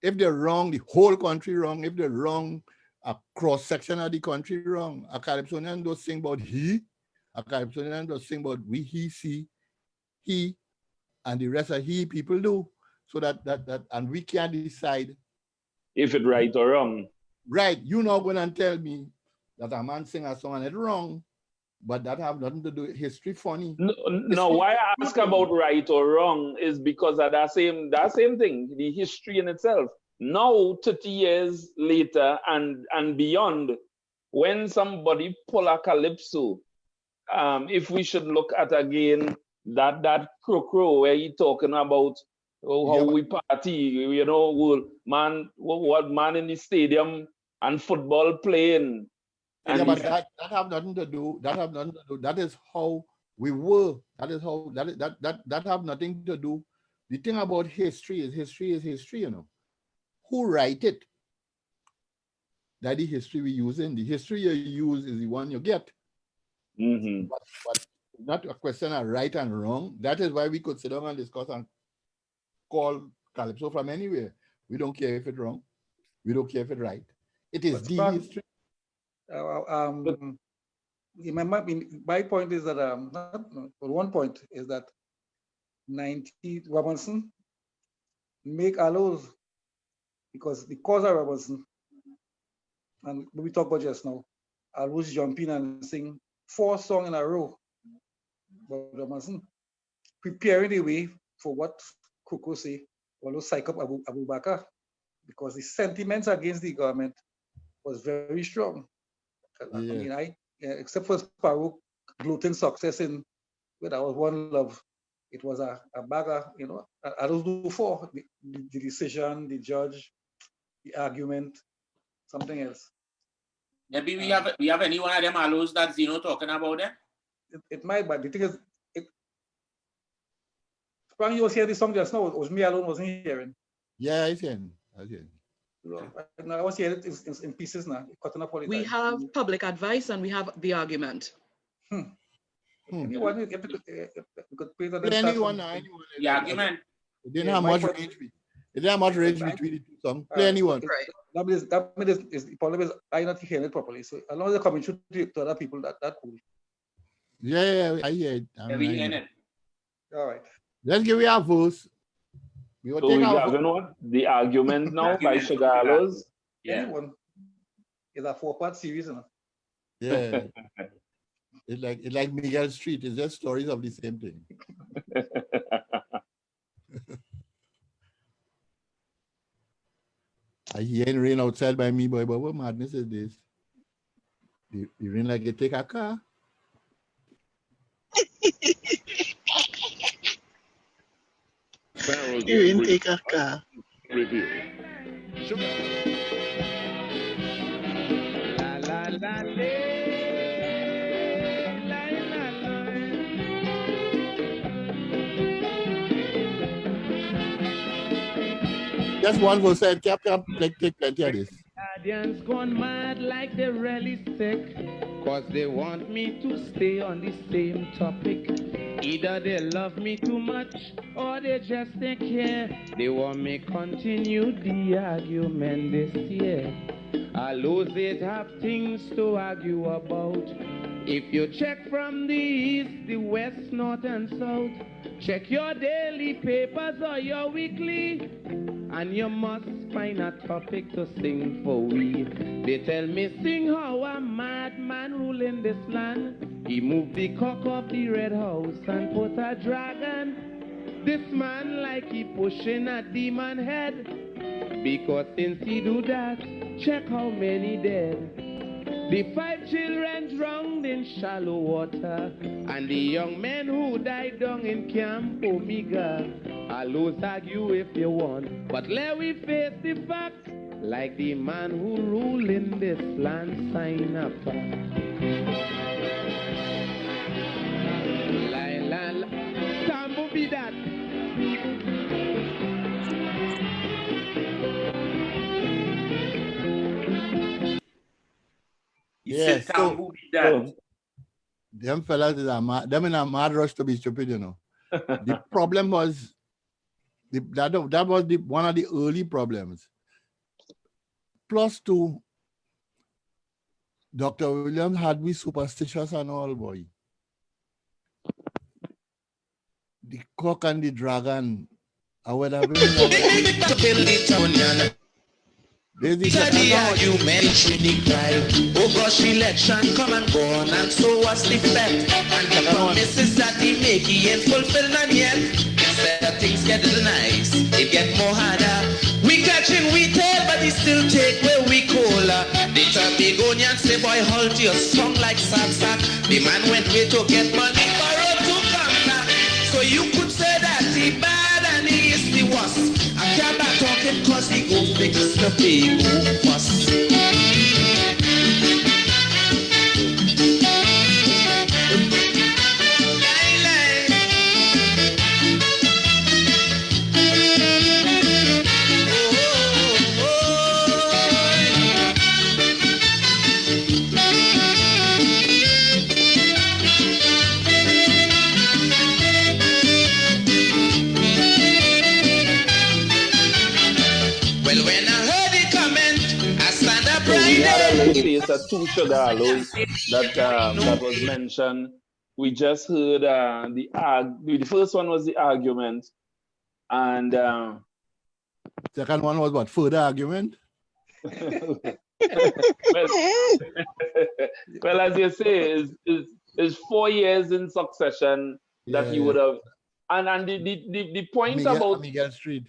[SPEAKER 1] If they're wrong, the whole country wrong. If they're wrong, a cross section of the country wrong. A calypsonian does sing about he. A calypsonian does sing about we, he, see, he, and the rest of he people do. So that and we can't decide
[SPEAKER 3] if it's right or wrong.
[SPEAKER 1] Right, you not going to tell me that a man sing a song and it's wrong, but that have nothing to do with history funny.
[SPEAKER 3] No, why I ask about right or wrong is because of that same thing, the history in itself. Now, 30 years later and beyond, when somebody pull a calypso, if we should look at again that crow where he talking about how we party, you know, what man in the stadium and football playing. And
[SPEAKER 1] but that have nothing to do. That have nothing to do. That is how we were. That is how that have nothing to do. The thing about history is history, you know. Who write it? That the history we use in. The history you use is the one you get.
[SPEAKER 3] Mm-hmm.
[SPEAKER 1] But not a question of right and wrong. That is why we could sit down and discuss and call calypso from anywhere. We don't care if it's wrong. We don't care if it's right. It is the history.
[SPEAKER 5] My point is that one point is that Robinson make allows because of Robinson, and we talk about just now, always jump in and sing 4 songs in a row. But Robinson preparing the way for what Coco say, always psych up Abu Bakr, because the sentiments against the government was very strong. I mean, except for Farouk gloating success in where that was One Love, it was a bagger, I don't do for the decision, the judge, the argument, something else.
[SPEAKER 4] Maybe we have any one of them allos that Zeno talking about them?
[SPEAKER 5] It might, but the thing is, Sprang, you was hearing the song just now. It was me alone wasn't hearing.
[SPEAKER 1] Yeah, I can.
[SPEAKER 5] I was hearing it in pieces now. Cutting up all the
[SPEAKER 2] We
[SPEAKER 5] time.
[SPEAKER 2] have public advice and we have the argument.
[SPEAKER 5] Anyone, you could play that.
[SPEAKER 1] Anyone.
[SPEAKER 4] The argument.
[SPEAKER 1] It didn't have much range. It didn't have much range between the two songs. Play anyone.
[SPEAKER 2] Right.
[SPEAKER 5] That is the problem is I not hearing it properly. So as long as they coming to other people, that cool.
[SPEAKER 1] Yeah, I hear it.
[SPEAKER 4] We hear it.
[SPEAKER 5] All right.
[SPEAKER 1] Let's give you our votes. We will take our vote.
[SPEAKER 3] The argument now by Sugar Allos.
[SPEAKER 4] Yeah.
[SPEAKER 5] Anyone. It's a 4-part series,
[SPEAKER 1] Yeah. It's like Miguel Street. It's just stories of the same thing. I hear rain outside by me, boy, but what madness is this? The rain like it take a car.
[SPEAKER 9] You didn't take a car.
[SPEAKER 10] Review.
[SPEAKER 1] Just one vote said, Cap, take plenty of this.
[SPEAKER 6] Guardians gone mad like they're really sick, cause they want me to stay on the same topic. Either they love me too much or they just don't care. They want me continue the argument this year. Allos have things to argue about. If you check from the east, the west, north and south, check your daily papers or your weekly, and you must find a topic to sing for we. They tell me sing how a madman ruling this land. He moved the cock of the red house and put a dragon. This man like he pushing a demon head. Because since he do that, check how many dead. The 5 children drowned in shallow water, and the young men who died down in Camp Omega. Allos argue if you want, but let we face the fact, like the man who rule in this land sign up. Tambo be that.
[SPEAKER 1] Yeah, so them fellas them in a mad rush to be stupid, you know. The problem was that was one of the early problems. Plus two, Dr. Williams had me superstitious and all, boy. The cock and the dragon. I would have been
[SPEAKER 8] These are the arguments we decry. Oh gosh, election come and go on, and so what's the effect? And the promises that they make, he ain't fulfilled none yet. Instead things get nice, it get more harder. We catching we tail, but he still take where we cola. They tell big onion say, boy, hold your song like sack. The man went way to get money, borrow to come back. So you could say that he bad and he is the worst. I can't back talking cause he go fix the big fuss.
[SPEAKER 3] Case of 2 Sugar Allos that was mentioned. We just heard the first one was the argument, and
[SPEAKER 1] second one was what? Further argument.
[SPEAKER 3] well, as you say, is 4 years in succession that you would have, and the point about
[SPEAKER 1] Miguel Street.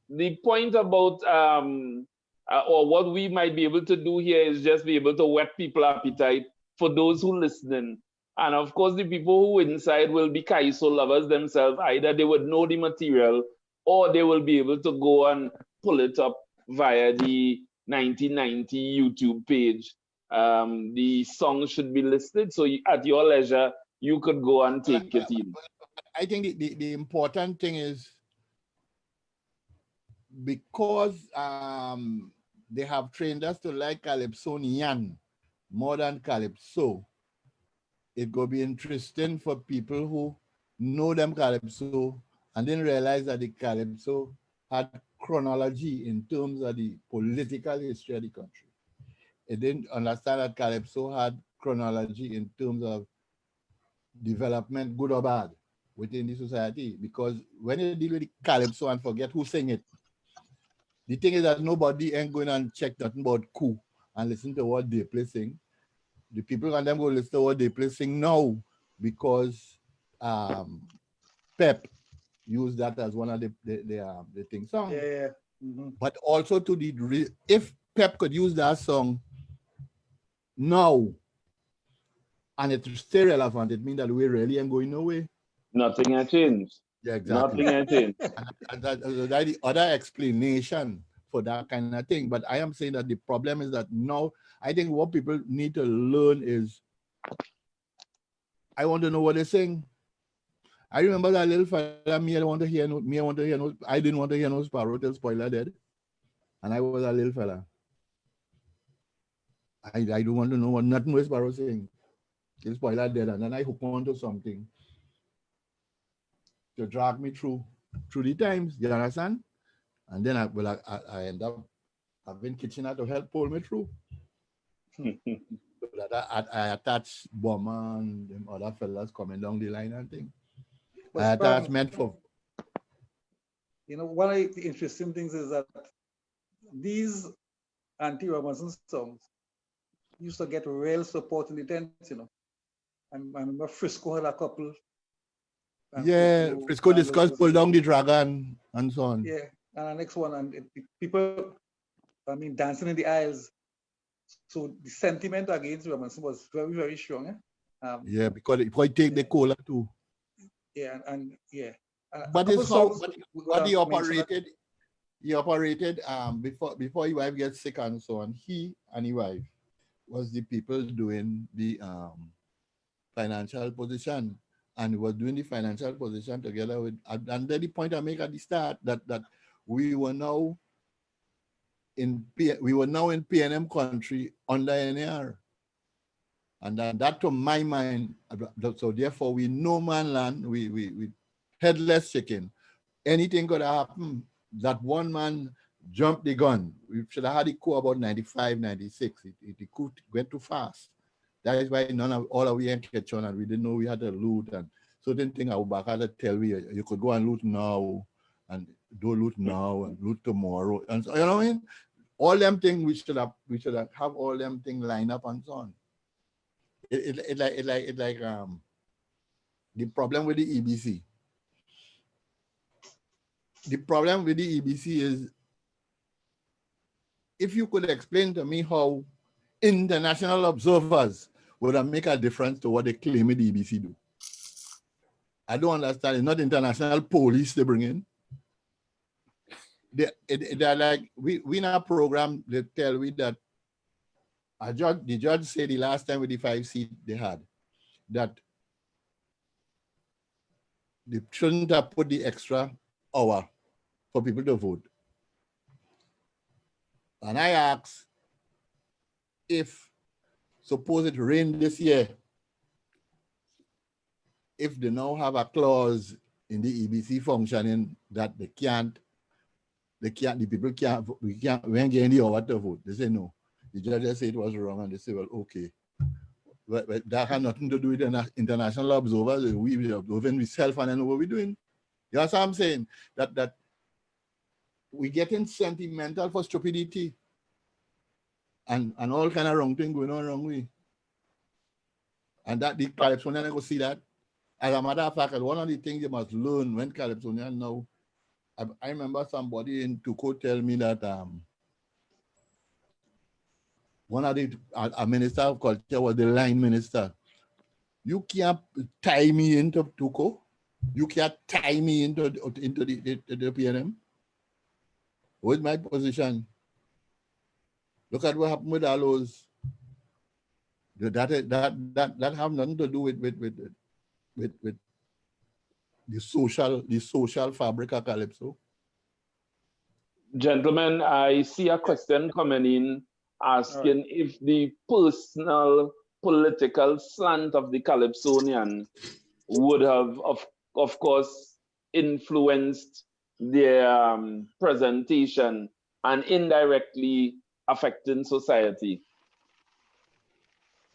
[SPEAKER 3] The point about or what we might be able to do here is just be able to whet people's appetite for those who listening. And of course, the people who inside will be Kaiso lovers themselves. Either they would know the material or they will be able to go and pull it up via the 1990 YouTube page. The song should be listed. So at your leisure, you could go and take it in.
[SPEAKER 1] I think the important thing is because they have trained us to like Calypsonian more than Calypso, it will be interesting for people who know them Calypso and didn't realize that the Calypso had chronology in terms of the political history of the country. It didn't understand that Calypso had chronology in terms of development, good or bad, within the society. Because when you deal with the Calypso and forget who sang it, the thing is that nobody ain't going and check nothing about Coup and listen to what they play sing. The people and them go listen to what they play sing now because Pep used that as one of the thing songs.
[SPEAKER 5] Yeah. Mm-hmm.
[SPEAKER 1] But also to if Pep could use that song now and it's still relevant, it means that we really ain't going nowhere.
[SPEAKER 3] Nothing has changed.
[SPEAKER 1] Yeah, exactly.
[SPEAKER 3] Nothing has changed.
[SPEAKER 1] And that's the other explanation for that kind of thing. But I am saying that the problem is that now, I think what people need to learn is, I want to know what they sing. I remember that little fella, I didn't want to hear no Sparrow till Spoiler dead. And I was a little fella. I don't want to know what nothing was Sparrow saying till Spoiler dead. And then I hook on to something to drag me through the times, you understand? And then I end up having Kitchener to help pull me through. So that I attach Bomber and them other fellas coming down the line and thing. I attachment for.
[SPEAKER 5] One of the interesting things is that these anti-Robinson songs used to get real support in the tents, I remember Frisco had a couple.
[SPEAKER 1] Yeah, Frisco discussed pull down the dragon and so on.
[SPEAKER 5] Yeah, and the next one, and people, dancing in the aisles. So the sentiment against Robinson was very, very strong.
[SPEAKER 1] Yeah, because it probably take the cola too.
[SPEAKER 5] Yeah, and yeah.
[SPEAKER 1] But it's how but he operated. He operated before his wife gets sick and so on. He and his wife was the people doing the financial position, and was doing the financial position together with. And then the point I make at the start that we were now in PNM country under NAR. And that to my mind, so therefore we no man land, we headless chicken. Anything could happen. That one man jumped the gun. We should have had the coup about 95, 96. The coup went too fast. That is why all of we ain't catch on and we didn't know we had to loot and certain things I would back had to tell me you could go and loot now and do loot now and loot tomorrow. And so, you know what I mean? All them things we should have all them things lined up and so on. It like the problem with the EBC. The problem with the EBC is if you could explain to me how international observers would make a difference to what they claim the EBC do. I don't understand. It's not international police they bring in. They're like, we in our program, they tell me that the judge said the last time with the 5 seats they had, that they shouldn't have put the extra hour for people to vote. And I asked if, suppose it rained this year, if they now have a clause in the EBC functioning that the people we ain't getting the hour to vote. They say no. The judge said it was wrong and they say, well, okay. But that had nothing to do with international observers. We observing ourselves and I know what we're doing. You know what I'm saying? That we're getting sentimental for stupidity and all kind of wrong thing going on wrong way. And that the Calypsonian go see that. As a matter of fact, one of the things you must learn when Calypsonian now, I remember somebody in Coup tell me that one of a minister of culture was the line minister. You can't tie me into Tuco. You can't tie me into the PNM. What's my position? Look at what happened with all those. That have nothing to do with the social fabric of Calypso.
[SPEAKER 3] Gentlemen, I see a question coming in asking if the personal political slant of the Calypsonian would have, of course, influenced their presentation and indirectly affecting society.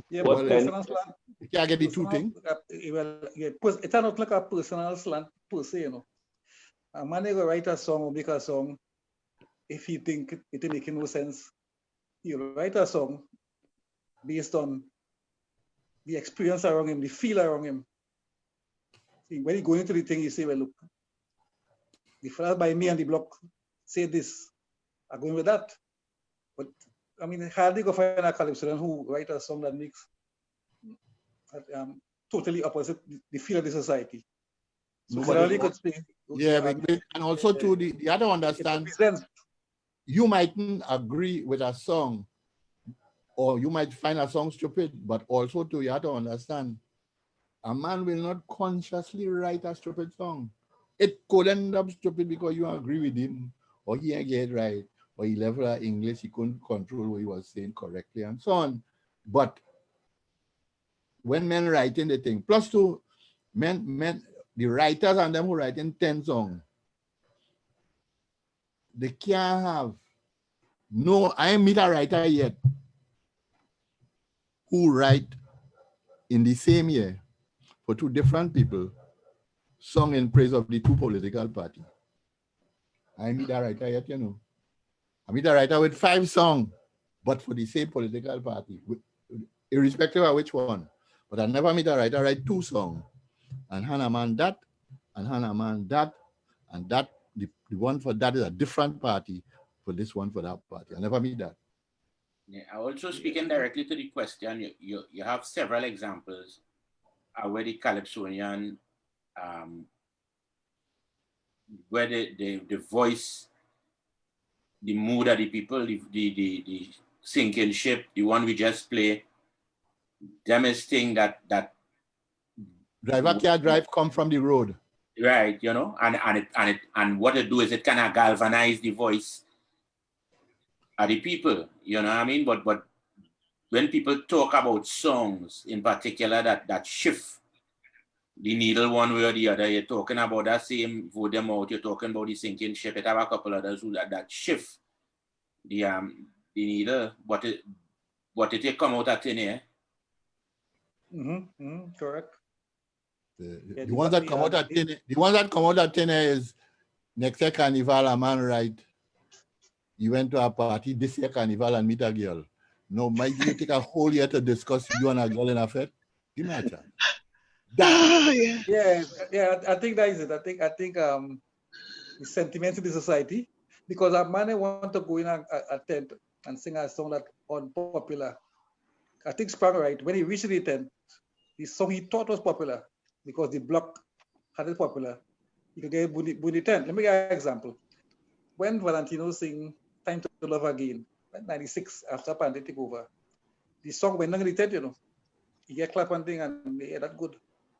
[SPEAKER 5] Yeah,
[SPEAKER 3] What
[SPEAKER 5] but
[SPEAKER 3] then?
[SPEAKER 5] personal slant.
[SPEAKER 1] You can't get the two things.
[SPEAKER 5] Well, yeah, it's not like a personal slant per se, you know. A man will write a song or make a song if he think it make no sense. He'll write a song based on the experience around him, the feel around him. See, when he go into the thing, you say, well, look, the fellas by me and the block say this, I'm going with that. But I mean, hardly go find a Calypsonian who write a song that makes totally opposite the feel of the society. So
[SPEAKER 1] Nobody
[SPEAKER 5] could speak.
[SPEAKER 1] Yeah, and also too, the other understand, you mightn't agree with a song, or you might find a song stupid, but also too, you have to understand, a man will not consciously write a stupid song. It could end up stupid because you agree with him, or he ain't get it right, or he level of English, he couldn't control what he was saying correctly, and so on. But when men writing the thing, plus two, men, the writers and them who writing 10 songs, they can't have, no, I ain't meet a writer yet who write in the same year for two different people song in praise of the two political parties. I ain't meet a writer yet, you know. I meet a writer with 5 songs, but for the same political party, irrespective of which one. But I never meet a writer write 2 songs, and Hannah Man that, and Hannah Man that, and that, the one for that is a different party for this one for that party. I never meet that.
[SPEAKER 4] Yeah, also speaking directly to the question, you have several examples where the Calypsonian, where the voice, the mood of the people, the sinking ship, the one we just play, them is thing that
[SPEAKER 1] driver can't drive come from the road.
[SPEAKER 4] Right, you know, and what it do is it kind of galvanize the voice of the people, you know what I mean? But when people talk about songs in particular that shift the needle one way or the other, you're talking about that same Vote Them Out, you're talking about the sinking ship, it have a couple others who that shift the needle, but it come out at thin air.
[SPEAKER 5] Correct.
[SPEAKER 1] The ones that come out at 10, the ones that come out at 10 is next year carnival, a man right. He went to a party this year carnival and meet a girl. No, might you take a whole year to discuss you and a girl in a fete? Give me a chance.
[SPEAKER 5] Yeah, I think that is it. I think the sentiment of the society, because a man want to go in a tent and sing a song that unpopular. I think Sprangalang, right, when he reached the tent, the song he thought was popular because the block had it popular. He could get Bunny tent. Let me give you an example. When Valentino sing Time to Love Again, 96 after Pandit took over, the song went on the tent, you know. He get clap and thing and they that good.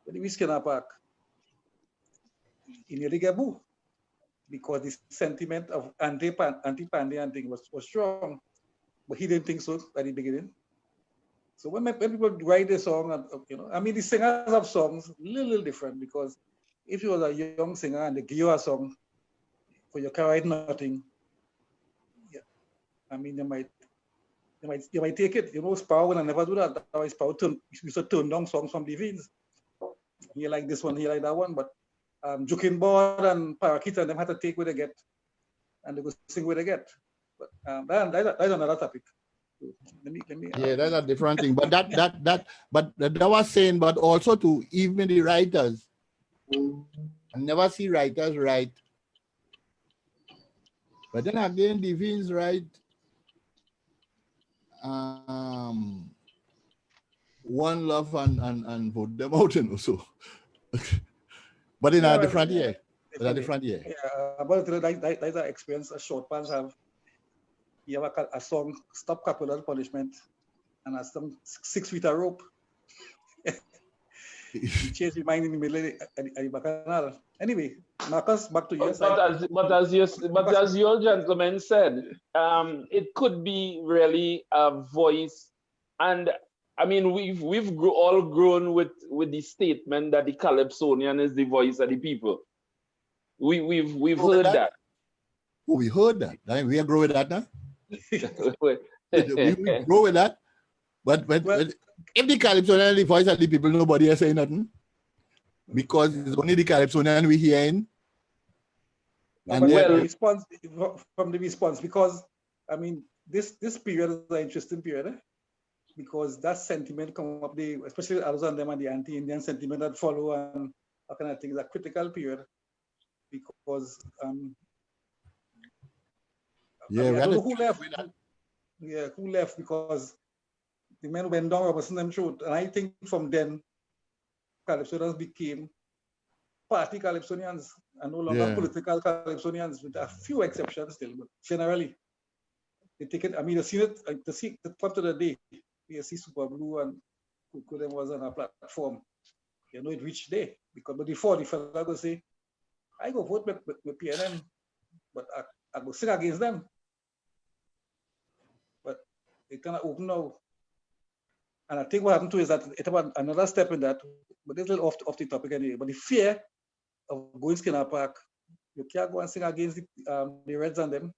[SPEAKER 5] When he reached Skinner Park, he nearly get boo because the sentiment of anti-Pandian thing was strong, but he didn't think so at the beginning. So when people write a song, you know, I mean, the singers of songs little different because if you was a young singer and they give you a song for your can write nothing, yeah, I mean, you might take it. You know, Sparrow will never do that. That's why Sparrow used to turn down songs from the fields. He like this one, he like that one, but Jukin Board and Parakeet and them had to take what they get, and they go sing what they get. But that's another topic. Let me.
[SPEAKER 1] Yeah, that's a different thing. But that was saying, but also to even the writers. I never see writers write. But then again, the Vins write One Love and vote them out, you know. So, but in a different year. In a different year.
[SPEAKER 5] Yeah, but that experience a short pants have. You have a song, Stop Capital Punishment, and a song, 6 feet of rope. You change your mind in the middle of the bacchanal. Anyway, Marcus, back to you.
[SPEAKER 3] But as your gentleman said, it could be really a voice, and I mean we've all grown with the statement that the Calypsonian is the voice of the people. We've heard that.
[SPEAKER 1] Oh, we heard that. We are growing with that now. we grow with that. But if the Calypsonian is the voice of the people, nobody is saying nothing. Because it's only the Calypsonian we hearing.
[SPEAKER 5] And the response, because I mean this period is an interesting period, because that sentiment come up, especially Alexander and the anti-Indian sentiment that follow, and that kind of thing is a critical period, because I don't know who left. Yeah, who left, because the men went down Robertson them throat, and I think from then Calypsonians became party Calypsonians and no longer political Calypsonians, with a few exceptions still, but generally they take it. I mean, to see the point of the day, you see Super Blue and Coup was on a platform. You know, it reached there, because but before the fella go say, I go vote with PNM, but I go sing against them. But it kind of open now. And I think what happened to is that it was another step in that, but it's a little off the topic anyway. But the fear of going Skinner Park, you can't go and sing against the Reds and them,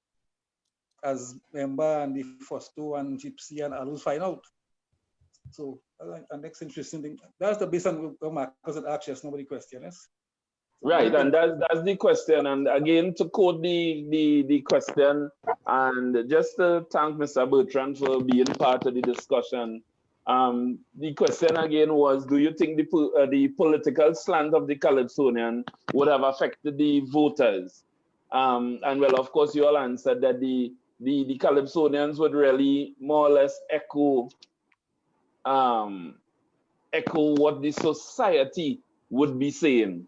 [SPEAKER 5] as Member and the Fosto and Gypsy and others find out. So the next interesting thing, that's the basis on Marcus had asked us, nobody questions.
[SPEAKER 3] Right, and that's the question. And again, to quote the question, and just to thank Mr. Bertrand for being part of the discussion. The question again was, do you think the political slant of the Calypsonian would have affected the voters? And well, of course, you all answered that the Calypsonians would really more or less echo what the society would be saying.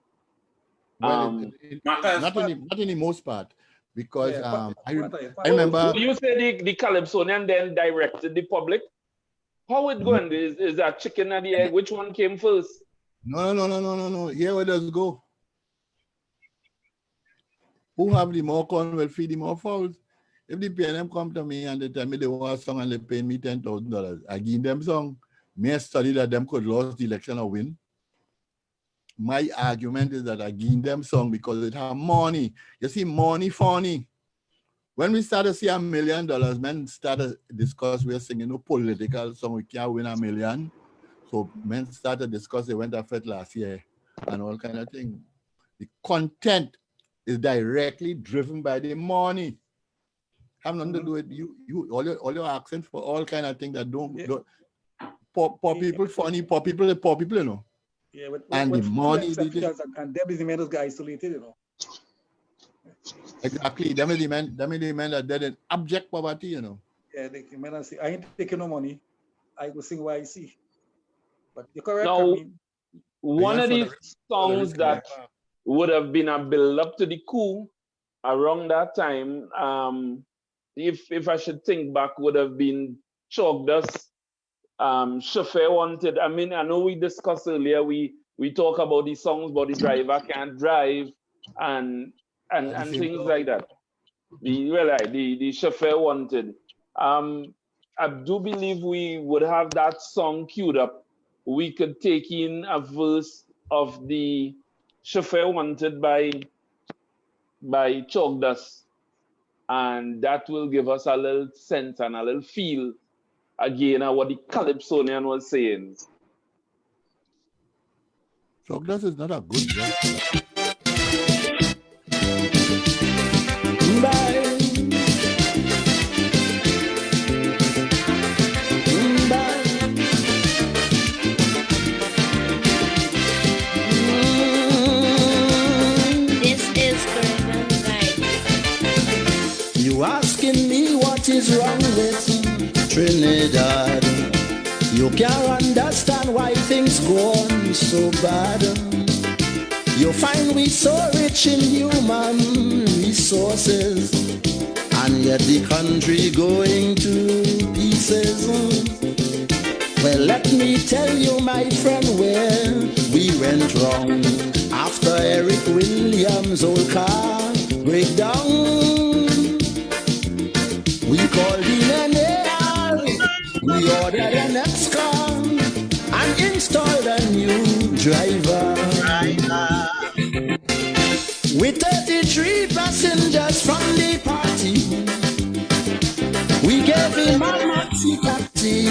[SPEAKER 1] Well, not in the most part, because I remember.
[SPEAKER 3] You say the Calypsonian then directed the public. How it going? Is that chicken and the egg? Which one came first?
[SPEAKER 1] No. Here where does it go? Who have the more corn will feed the more fowls. If the PNM come to me and they tell me they want a song and they pay me $10,000, I give them song. May I study that them could lose the election or win? My argument is that I give them song because it have money. You see, money funny. When we started to see $1 million, men started to discuss, we're singing no political song, we can't win $1 million. So men started to discuss, they went after it last year and all kind of thing. The content is directly driven by the money. Have nothing to do with all your accents for all kind of things that don't poor people funny, poor people, you know.
[SPEAKER 5] Yeah, but
[SPEAKER 1] and the money
[SPEAKER 5] and them is the men that got isolated, you know.
[SPEAKER 1] Exactly. Them is the men that did in abject poverty, you know.
[SPEAKER 5] Yeah, the men that say, I ain't taking no money. I go sing YC. But you're correct.
[SPEAKER 3] Now,
[SPEAKER 5] I mean,
[SPEAKER 3] one of these songs that would have been a build-up to the coup around that time, if I should think back, would have been Chalk Dust, Chauffeur Wanted. I mean, I know we discussed earlier, we talk about the songs, but the driver can't drive and things like that. The Chauffeur Wanted. I do believe we would have that song queued up. We could take in a verse of the Chauffeur Wanted by Chalk Dust, and that will give us a little sense and a little feel again at what the Calypsonian was saying.
[SPEAKER 1] Chalk Dust is not a good job.
[SPEAKER 8] You asking me what is wrong with Trinidad?
[SPEAKER 9] You can't understand why things go on so bad. You find we so rich in human resources, and yet the country going to pieces. Well, let me tell you, my friend, where we went wrong. After Eric Williams' old car breakdown, we called in an AR, we ordered an X-car and installed a new driver. With 33 passengers from the party, we gave him a maxi taxi,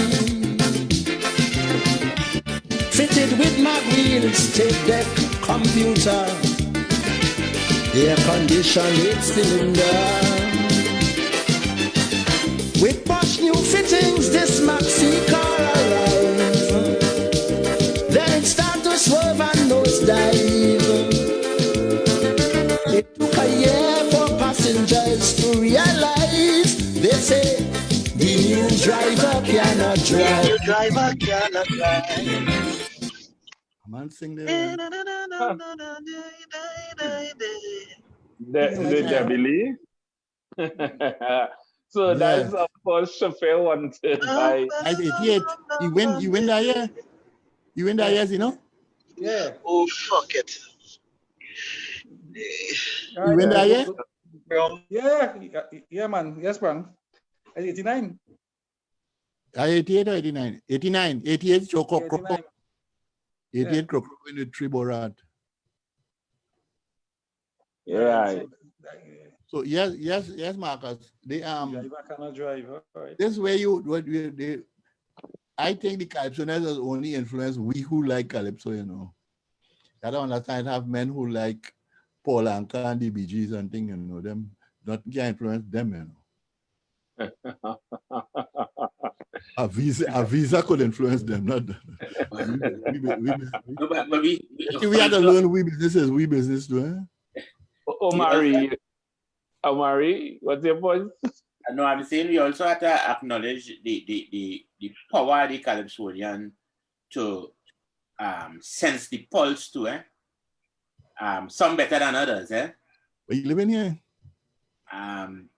[SPEAKER 9] fitted with mag wheels, tape deck, computer, air conditioned 8-cylinder. With posh new fittings, this maxi car arrived. Then it started to swerve and nosedive. It took a year for passengers to realize. They say the new driver cannot drive. The new driver cannot drive.
[SPEAKER 1] Man, sing there.
[SPEAKER 3] Debbie Lee. So that is of course chauffeur wanted by
[SPEAKER 1] 88. You win that year. You win that year, you know?
[SPEAKER 5] Yeah.
[SPEAKER 9] Oh, fuck it.
[SPEAKER 1] You win that year?
[SPEAKER 5] Yeah, man. Yes, man. 89.
[SPEAKER 1] 88 or 89? 89. 88 Choco.
[SPEAKER 5] 89.
[SPEAKER 1] 88 Croco in the Triborat.
[SPEAKER 3] right.
[SPEAKER 1] So yes, Marcus. They
[SPEAKER 5] Driver cannot drive. All right.
[SPEAKER 1] this way I think the Calypsonians has only influenced we who like Calypso, you know. I don't understand have men who like Paul Anka and the Bee Gees and things, you know, them not can influence them, you know. A visa could influence them, not we had to learn we business too, eh?
[SPEAKER 3] Omari, what's your point?
[SPEAKER 4] No, I'm saying we also have to acknowledge the power of the Calypsonian to sense the pulse too, eh? Some better than others, eh?
[SPEAKER 1] Where you living here?
[SPEAKER 4] And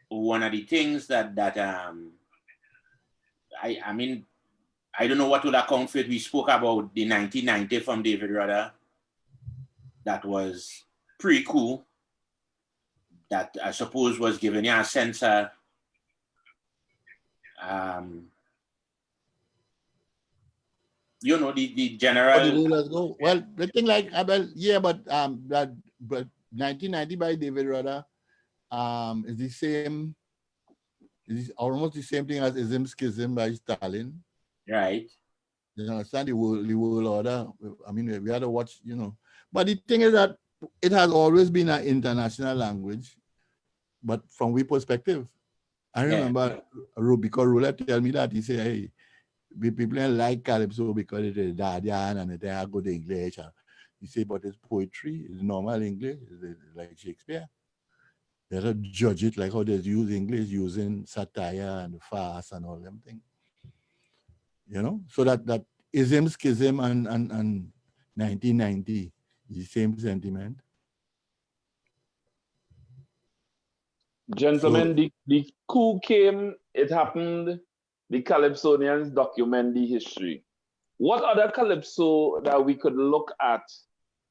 [SPEAKER 4] one of the things that I mean, I don't know what will account for it. We spoke about the 1990 from David Rudder. That was pre-coup. That I suppose was giving you a sense of you know, the general.
[SPEAKER 1] Well, the thing like but 1990 by David Rudder is the same. Is almost the same thing as Ism Schism by Stalin.
[SPEAKER 4] Right.
[SPEAKER 1] You understand the world order. I mean, we had to watch, you know. But the thing is that it has always been an international language, but from we perspective. I remember because Roulette tell me that he said, hey, people like Calypso because it is Dadian and it has good English. He said, but it's poetry, it's normal English, it's like Shakespeare. They don't judge it like how they use English using satire and farce and all them things. You know, so that ism, schism and 1990 is the same sentiment.
[SPEAKER 3] Gentlemen, so, the coup came, it happened, the Calypsonians document the history. What other Calypso that we could look at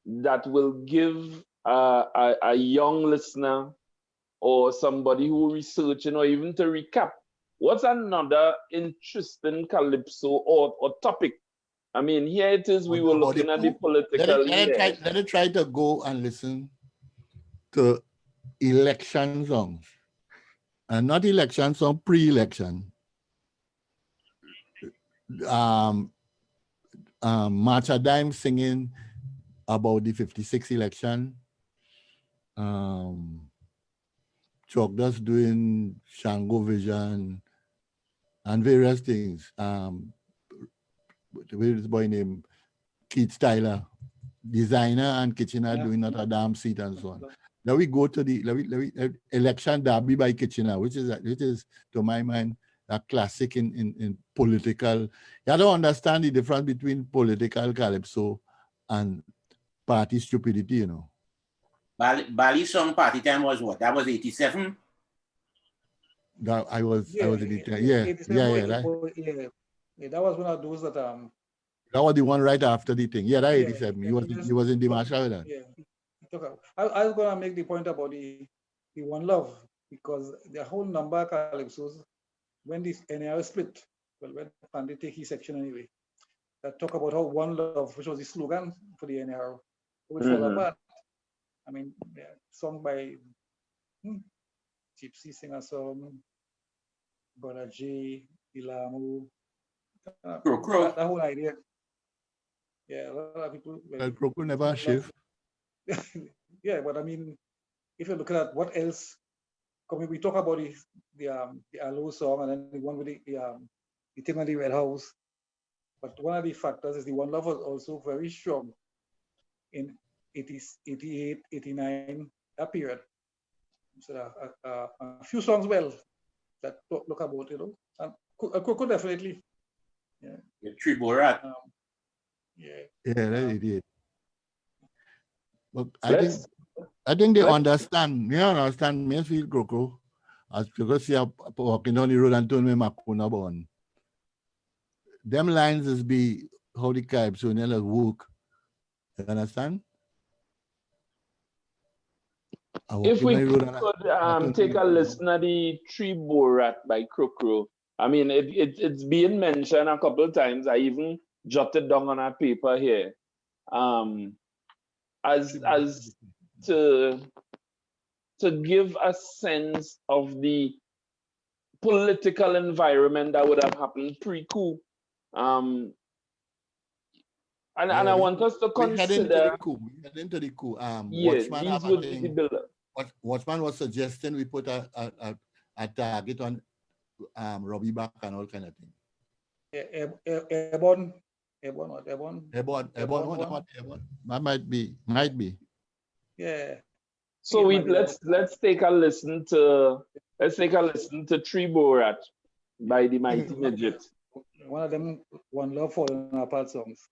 [SPEAKER 3] that will give a young listener or somebody who researching or even to recap, what's another interesting Calypso or topic? I mean, here it is, we were looking at the political.
[SPEAKER 1] Let it try to go and listen to election songs. And not election song, pre-election. Marcha Dime singing about the 56 election. Chokdas doing Shango Vision and various things. Where's boy named Keith Styler, designer and Kitchener doing Notre Dame seat and so on. Now we go to the election derby by Kitchener, which is to my mind a classic in political. You don't understand the difference between political calypso and party stupidity, you know.
[SPEAKER 4] Bali song party time was what? That was 87?
[SPEAKER 1] That I was in it.
[SPEAKER 5] Yeah, that was one of those that
[SPEAKER 1] that was the one right after the thing. Yeah, that 87. He was in the marshal then.
[SPEAKER 5] Yeah. I was gonna make the point about the One Love, because the whole number of calypsos when this NAR split, well, when Pandey take his section anyway, that talk about how One Love, which was the slogan for the NAR, would fall apart. I mean, song by Gypsy Singer Song, Brother J, Ilamu, that whole idea. Yeah, a lot of people.
[SPEAKER 1] Well, Croco never shift.
[SPEAKER 5] Yeah, but I mean, if you look at what else, we talk about the Aloe song and then the one with the thing on the Red House. But one of the factors is the One Love was also very strong in 88, 89, that period. So a few songs that look about, you know, and Coco definitely. Yeah.
[SPEAKER 4] Tree Borat.
[SPEAKER 5] Yeah,
[SPEAKER 1] that idiot. But I think they understand. You understand Mansfield Coco as because you are walking down the road and told me Makuna born. Them lines is be how the Calypsonians work. You understand?
[SPEAKER 3] If we could take a listen at the Tree Borat by Crocro. I mean, it's being mentioned a couple of times. I even jotted down on a paper here. As to give a sense of the political environment that would have happened pre-coup. And I want us to consider.
[SPEAKER 1] We head into the coup.
[SPEAKER 3] Watchman
[SPEAKER 1] was suggesting we put a target on Robbie Back and all kind of things.
[SPEAKER 5] Airborne.
[SPEAKER 1] That might be.
[SPEAKER 5] Yeah.
[SPEAKER 3] So let's take a listen to Tree Borat by the Mighty Midget.
[SPEAKER 5] One of them, One Love Falling Apart songs.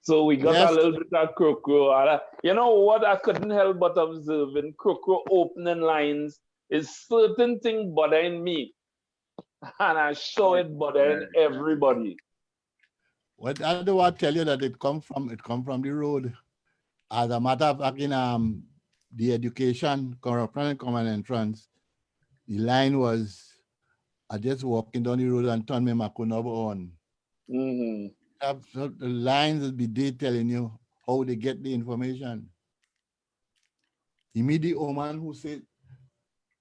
[SPEAKER 3] So we got
[SPEAKER 1] Yes.
[SPEAKER 3] a little bit of Crow. You know what I couldn't help but observing Crow opening lines is certain thing bothering me. And I show it bothering everybody.
[SPEAKER 1] What I do I tell you that it come from the road. As a matter of fact, in the education corruption and common entrance, the line was I just walking down the road and turn my Makunaba on. So the lines will be there telling you how they get the information. Immediate man who said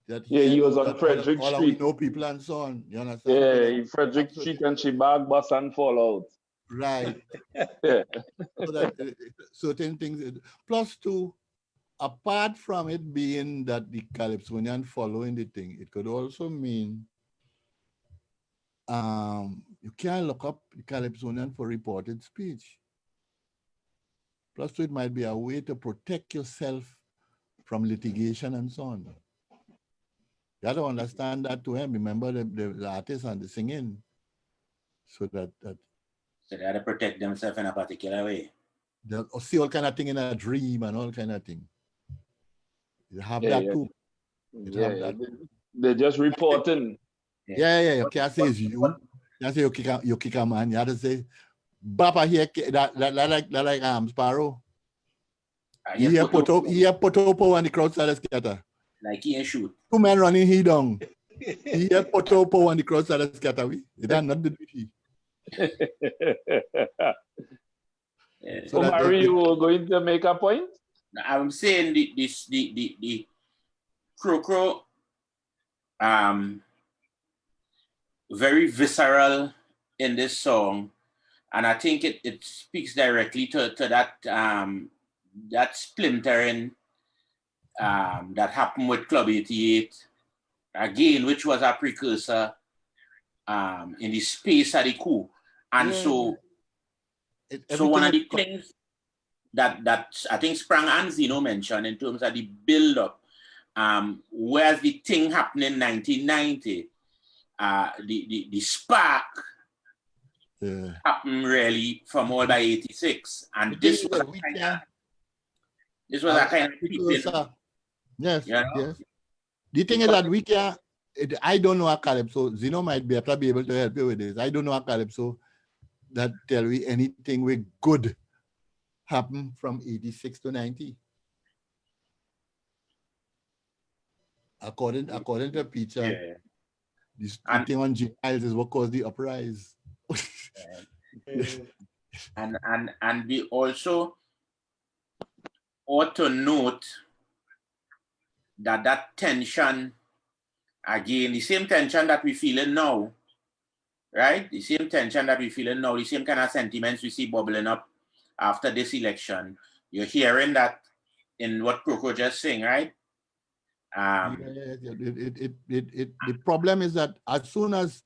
[SPEAKER 1] that
[SPEAKER 3] He was on Frederick
[SPEAKER 1] all
[SPEAKER 3] Street.
[SPEAKER 1] we know people and so on. You understand?
[SPEAKER 3] Yeah, Frederick Street and she bag bus and fall out.
[SPEAKER 1] Right.
[SPEAKER 3] Yeah.
[SPEAKER 1] So that certain things. Plus two, apart from it being that the Calypsonian following the thing, it could also mean you can't look up the Calypsonian for reported speech. Plus two, it might be a way to protect yourself from litigation and so on. You have to understand that to him. Remember the artists and the singing. So that
[SPEAKER 4] So they had to protect themselves in a particular way.
[SPEAKER 1] They'll see all kind of thing in a dream and all kind of thing. You have that too.
[SPEAKER 3] They're just reporting.
[SPEAKER 1] Yeah. You can't say it's you. You can't say you kick a man. You have to say, Bapa here, that like Sparrow. He put up and the crowd started scatter.
[SPEAKER 4] Like he ain't shoot.
[SPEAKER 1] 2 men running he down. He put up and the crowd started scatter. That's not the duty.
[SPEAKER 3] So Omari, you were going to make a point?
[SPEAKER 4] I'm saying the Crow very visceral in this song, and I think it speaks directly to that that splintering that happened with Club 88 again, which was a precursor in the space of the coup. And so one of the things that I think Sprang and Zeno mentioned in terms of the build-up, whereas the thing happened in 1990, the spark happened really from all by 86. And this was a kind of precursor.
[SPEAKER 1] Yes,
[SPEAKER 4] you know?
[SPEAKER 1] yes. The thing is that we can, I don't know a Calypso. Zeno might be able to help you with this. I don't know a Calypso that tell me anything with good happen from 86 to 90. According to Peter, this thing on Giles is what caused the uprise.
[SPEAKER 4] and we also ought to note that tension, again, the same tension that we feeling now, right? The same tension that we feeling now, the same kind of sentiments we see bubbling up after this election. You're hearing that in what Crow just saying, right?
[SPEAKER 1] The problem is that as soon as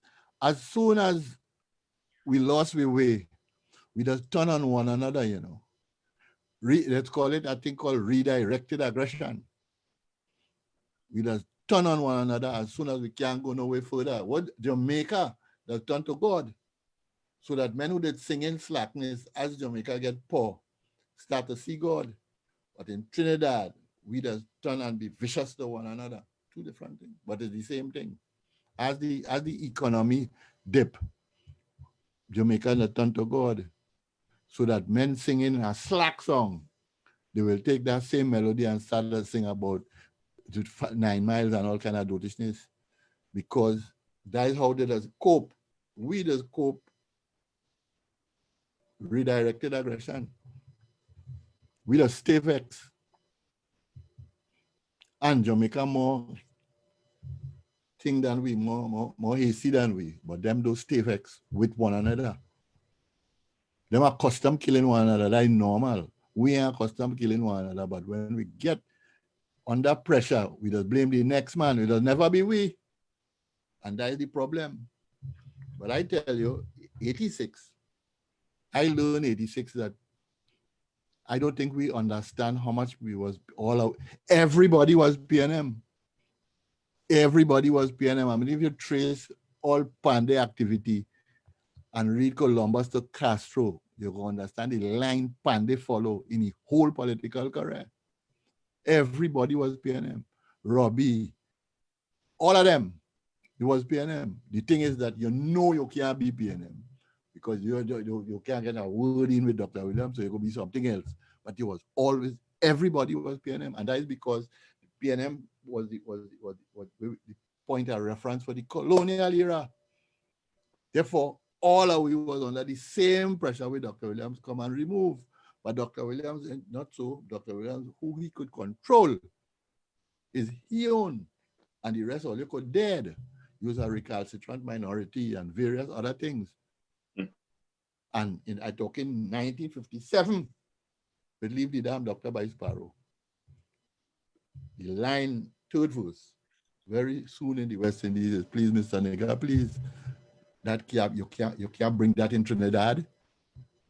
[SPEAKER 1] we lost our way, we just turn on one another, you know. Let's call it, I think, called redirected aggression. We just turn on one another as soon as we can't go no way further. What Jamaica does turn to God, so that men who did singing slackness as Jamaica get poor start to see God. But in Trinidad, we just turn and be vicious to one another. Two different things, but it's the same thing. As the economy dip, Jamaica will turn to God, so that men singing a slack song, they will take that same melody and start to sing about 9 miles and all kind of dotishness, because that is how they just cope. We just cope. Redirected aggression. We just stay vexed. And Jamaica more thing than we, more hasty than we, but them those stay vexed with one another. Them are accustomed killing one another. That is normal. We ain't accustomed killing one another, but when we get under pressure, we just blame the next man. It will never be we. And that is the problem. But I tell you, 86, I learned 86 that I don't think we understand how much we was all out. Everybody was PNM. Everybody was PNM. I mean, if you trace all Pandey activity, and read Columbus to Castro, you can understand the line pan they follow in the whole political career. Everybody was PNM. Robbie, all of them, it was PNM. The thing is that you know you can't be PNM because you can't get a word in with Dr. Williams, so it could be something else. But it was always, everybody was PNM, and that is because PNM was the point of reference for the colonial era. Therefore, all of we was under the same pressure with Dr. Williams come and remove. But Dr. Williams, not so. Dr. Williams, who he could control, is he own, and the rest all you could dead. He was a recalcitrant minority and various other things. And I talk in 1957, but leave the damn doctor by Sparrow. The line, third verse, very soon in the West Indies is, please, Mr. Nigga, please. That you can't bring that in Trinidad.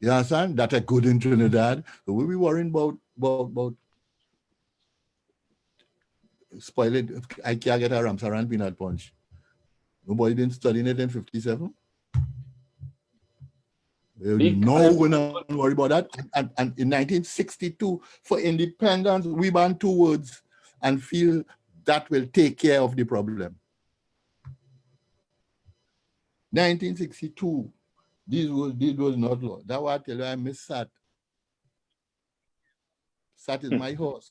[SPEAKER 1] You understand? That a good in Trinidad. So we be worrying about spoil it. I can't get a Ramsaran peanut punch. Nobody been studying it in 57. No, we're not worried about that. And in 1962, for independence, we ban 2 words and feel that will take care of the problem. 1962, this was not law. That's why I tell you I miss Sat. Sat is my horse.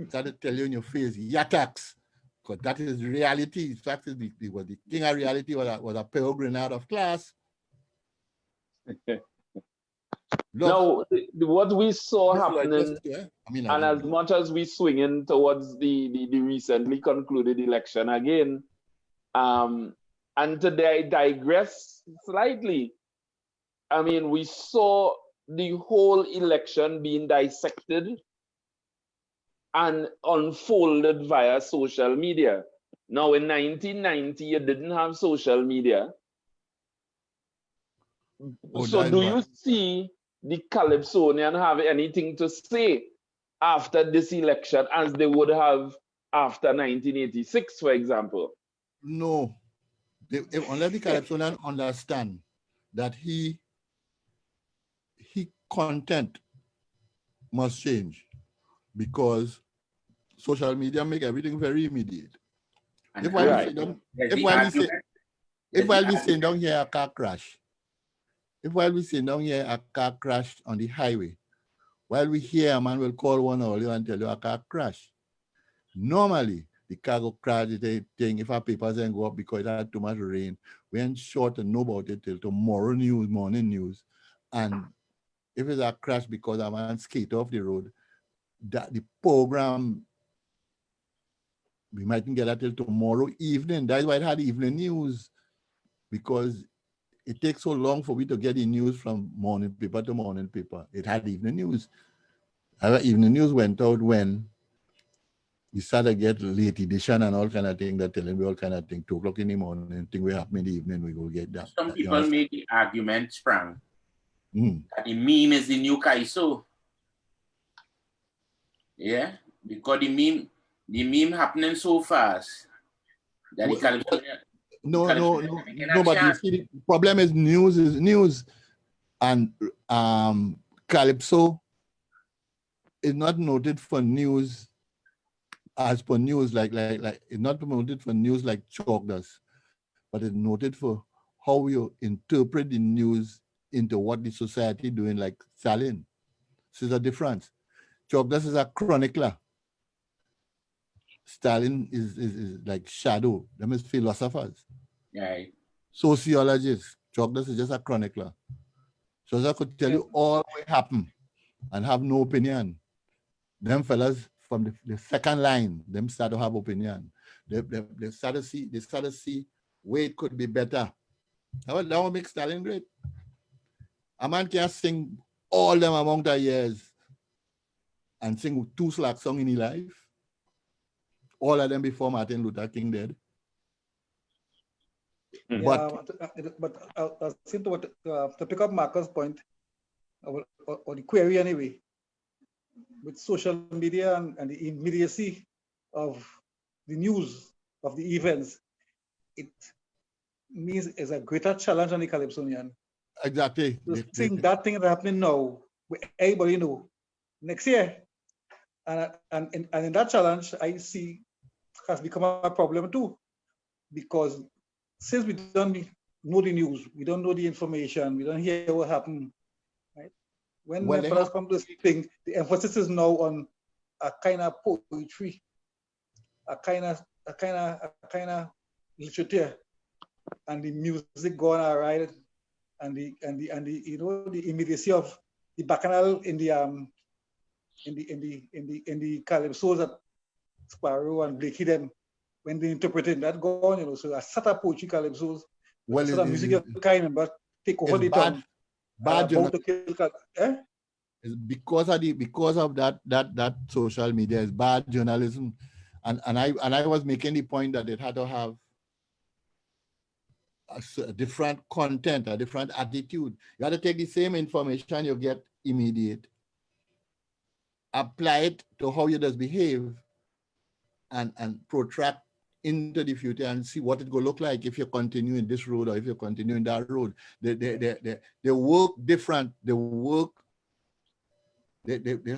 [SPEAKER 1] Sat to tell you in your face, Yatax, because that is reality. In fact, the king of reality was a pale grenade of class.
[SPEAKER 3] Now, what we saw happening, and as much as we swinging towards the recently concluded election again, and to digress slightly, I mean, we saw the whole election being dissected and unfolded via social media. Now, in 1990, you didn't have social media. So do you see the Calypsonian have anything to say after this election as they would have after 1986, for example?
[SPEAKER 1] No. Unless the Calypsonian understand that he content must change because social media make everything very immediate. If while we sit down here a car crash, a car crash on the highway, while we hear a man will call one earlier and tell you a car crash. Normally, the car will crash, the thing, if our papers didn't go up because it had too much rain, we ain't sure to know about it till tomorrow morning news. And if it's a crash because a man skate off the road, that the program, we mightn't get that till tomorrow evening. That's why it had evening news, because it takes so long for me to get the news from morning paper to morning paper. It had evening news. Our evening news went out when we started to get late edition and all kind of thing that telling me all kind of thing. 2 o'clock in the morning, thing will happen in the evening, we go get that.
[SPEAKER 4] Some people made the argument, Sprang, that the meme is the new Kaiso. Yeah, because the meme happening so fast that the California.
[SPEAKER 1] No, but you see, the problem is news. And Calypso is not noted for news as per news, like it's not noted for news like Chalk does, but it's noted for how you interpret the news into what the society doing, like Stalin. So there's a difference. Chalk does is a chronicler. Stalin is like shadow. Them is philosophers.
[SPEAKER 4] Right.
[SPEAKER 1] Sociologists. Chalk does is just a chronicler. So I could tell you all what happened and have no opinion. Them fellas from the second line, them start to have opinion. They start to see where it could be better. That would make Stalin great. A man can sing all them among the years and sing 2 slack songs in his life. All of them before Martin Luther King dead.
[SPEAKER 5] But to pick up Marcus' point, or the query anyway, with social media and the immediacy of the news of the events, means is a greater challenge on the Calypsonian.
[SPEAKER 1] Exactly.
[SPEAKER 5] That thing that's happening now, everybody know. Next year, and in that challenge, I see has become a problem too, because since we don't know the news, we don't know the information, we don't hear what happened, right? When fellas come to this thing, the emphasis is now on a kind of poetry, a kind of literature, and the music going all right, and the you know, the immediacy of the bacchanal in the calypsos that Sparrow and Blakey them when they interpreted that gone, you know, so a set of poetry calypsos, well, sort of music of kind, but take over the tongue.
[SPEAKER 1] Bad because of that social media is bad journalism, and I was making the point that it had to have a different content, a different attitude. You have to take the same information you get immediate, apply it to how you just behave, and protract into the future and see what it will look like if you continue in this road or if you continue in that road. They work different. They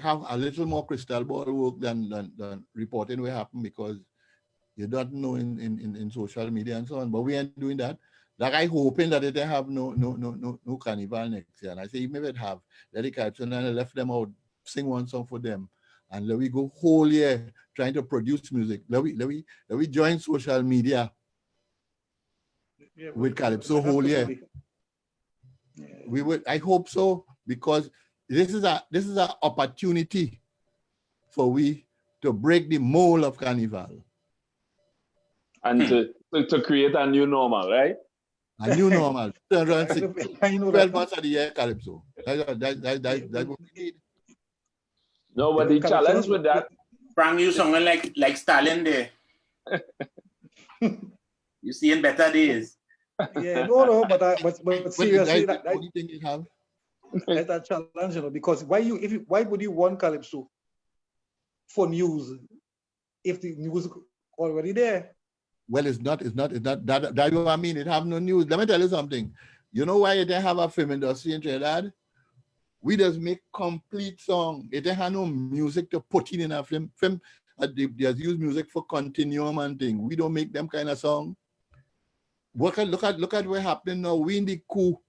[SPEAKER 1] have a little more crystal ball work than reporting will happen, because you don't know in social media and so on. But we ain't doing that. Like, I hoping that it have no carnival next year. And I say, even if it have, let the Calypso and left them out, sing one song for them, and let we go whole year trying to produce music. Let we join social media with Calypso whole year. Yeah. We would. I hope so, because this is a opportunity for we to break the mold of carnival
[SPEAKER 3] and to create a new normal, right?
[SPEAKER 1] A new normal. 12 months of the year Calypso. That's what we need.
[SPEAKER 3] No, but the challenge with that,
[SPEAKER 4] Frank, you someone like Stalin there. You see in better days.
[SPEAKER 5] Yeah, but seriously, that's the only thing you have. That's a challenge, you know, because why would you want Calypso for news if the news already there?
[SPEAKER 1] Well, it's not that what I mean. It have no news. Let me tell you something. You know why they have a film industry in Trinidad? We just make complete song. It have no music to put in a film. They just use music for continuum and thing. We don't make them kind of song. Look at what's happening now. We in the Coup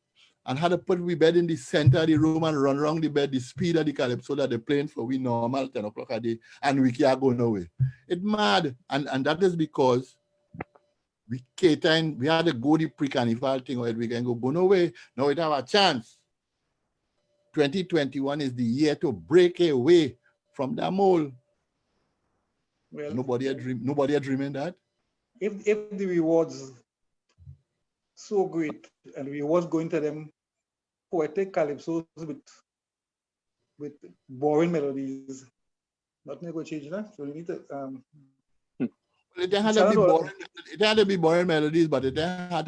[SPEAKER 1] and had to put we bed in the center of the room and run around the bed, the speed of the Calypso that they're playing for we normal 10 o'clock a day, and we can't go nowhere. It's mad. And that is because we catering, we had to go the pre-carnival thing where we can go nowhere. Now we have a chance. 2021 is the year to break away from that mold. Well, nobody are dreaming that.
[SPEAKER 5] If the rewards so great and rewards going to them poetic calypsos with boring melodies, nothing will change that. So we need to
[SPEAKER 1] it had to be boring melodies, but it had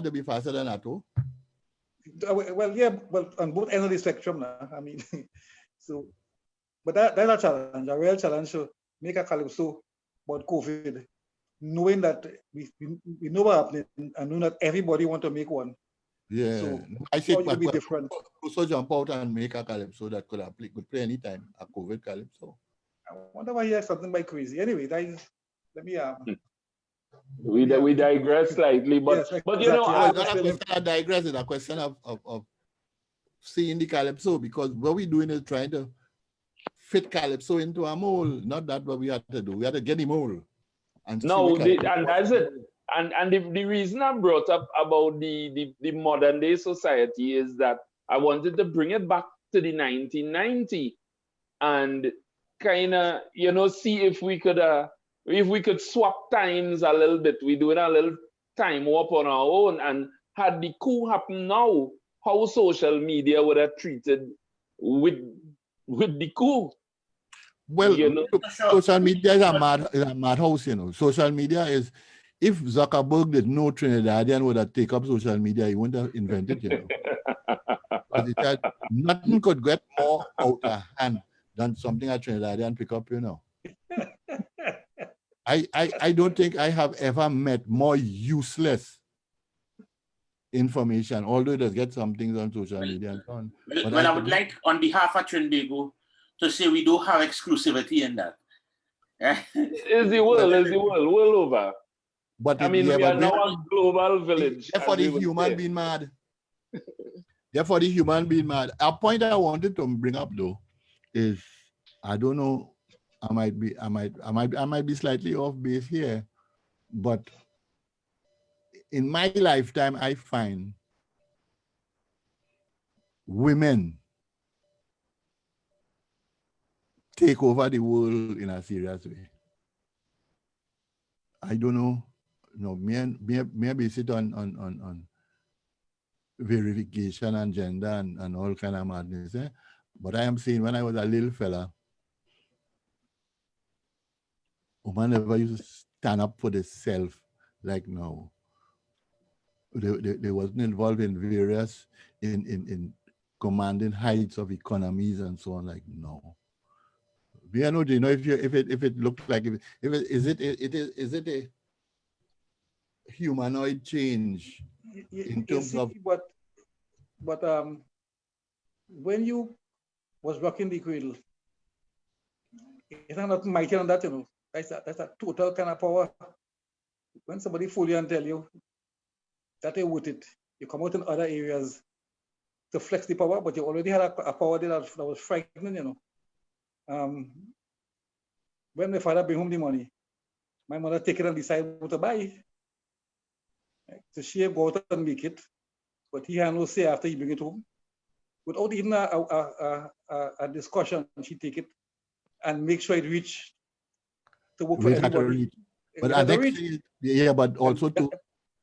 [SPEAKER 1] to be faster than that too.
[SPEAKER 5] Well, yeah, well, on both ends of the spectrum now. I mean, so, but that's a challenge, a real challenge to make a calypso about COVID, knowing that we know what happening and knowing that everybody want to make one.
[SPEAKER 1] Yeah,
[SPEAKER 5] so
[SPEAKER 1] I say
[SPEAKER 5] it be different.
[SPEAKER 1] Also jump out and make a calypso that could play anytime, a COVID calypso.
[SPEAKER 5] I wonder why he has something by crazy. Anyway, let me
[SPEAKER 3] we digress slightly, but
[SPEAKER 5] yes,
[SPEAKER 3] but
[SPEAKER 5] exactly.
[SPEAKER 3] you know,
[SPEAKER 1] it's not a question of digress, it's a question of seeing the calypso, because what we're doing is trying to fit calypso into a mold. Not that what we had to do. We had to get the mold. And
[SPEAKER 3] that's it. And the reason I brought up about the modern day society is that I wanted to bring it back to the 1990 and kind of, you know, see if we could swap times a little bit. We're doing a little time warp on our own, and had the coup happen now, how social media would have treated with the coup.
[SPEAKER 1] Well, you know, social media is a madhouse, you know. Social media is, if Zuckerberg did know Trinidadian would have taken up social media, he wouldn't have invented, you know. Because he said nothing could get more out of hand than something a Trinidadian pick up, you know. I don't think I have ever met more useless information, although it does get some things on social media and so on.
[SPEAKER 4] Well, I would like, on behalf of Trinbago, to say we do have exclusivity in that.
[SPEAKER 3] Is the world over.
[SPEAKER 1] But
[SPEAKER 3] I mean, we are now a global village.
[SPEAKER 1] Therefore, the human being mad. Therefore, the human being mad. A point I wanted to bring up though is, I don't know, I might be slightly off base here, but in my lifetime, I find women take over the world in a serious way. I don't know. No, me base it on verification and gender and all kind of madness. But I am saying, when I was a little fella, woman never used to stand up for themselves like now. They wasn't involved in various in commanding heights of economies and so on like now. We know, do you know if it looked like is it a humanoid change in terms of
[SPEAKER 5] but when you was rocking the cradle, it's not mighty on that, you know. That's a total kind of power. When somebody fool you and tell you that they worth it, you come out in other areas to flex the power, but you already had a power there that was frightening, you know. When my father bring home the money, my mother take it and decide what to buy. So she go out and make it, but he had no say after he bring it home. Without even a discussion, she take it and make sure it reach to work for everybody.
[SPEAKER 1] But but also to,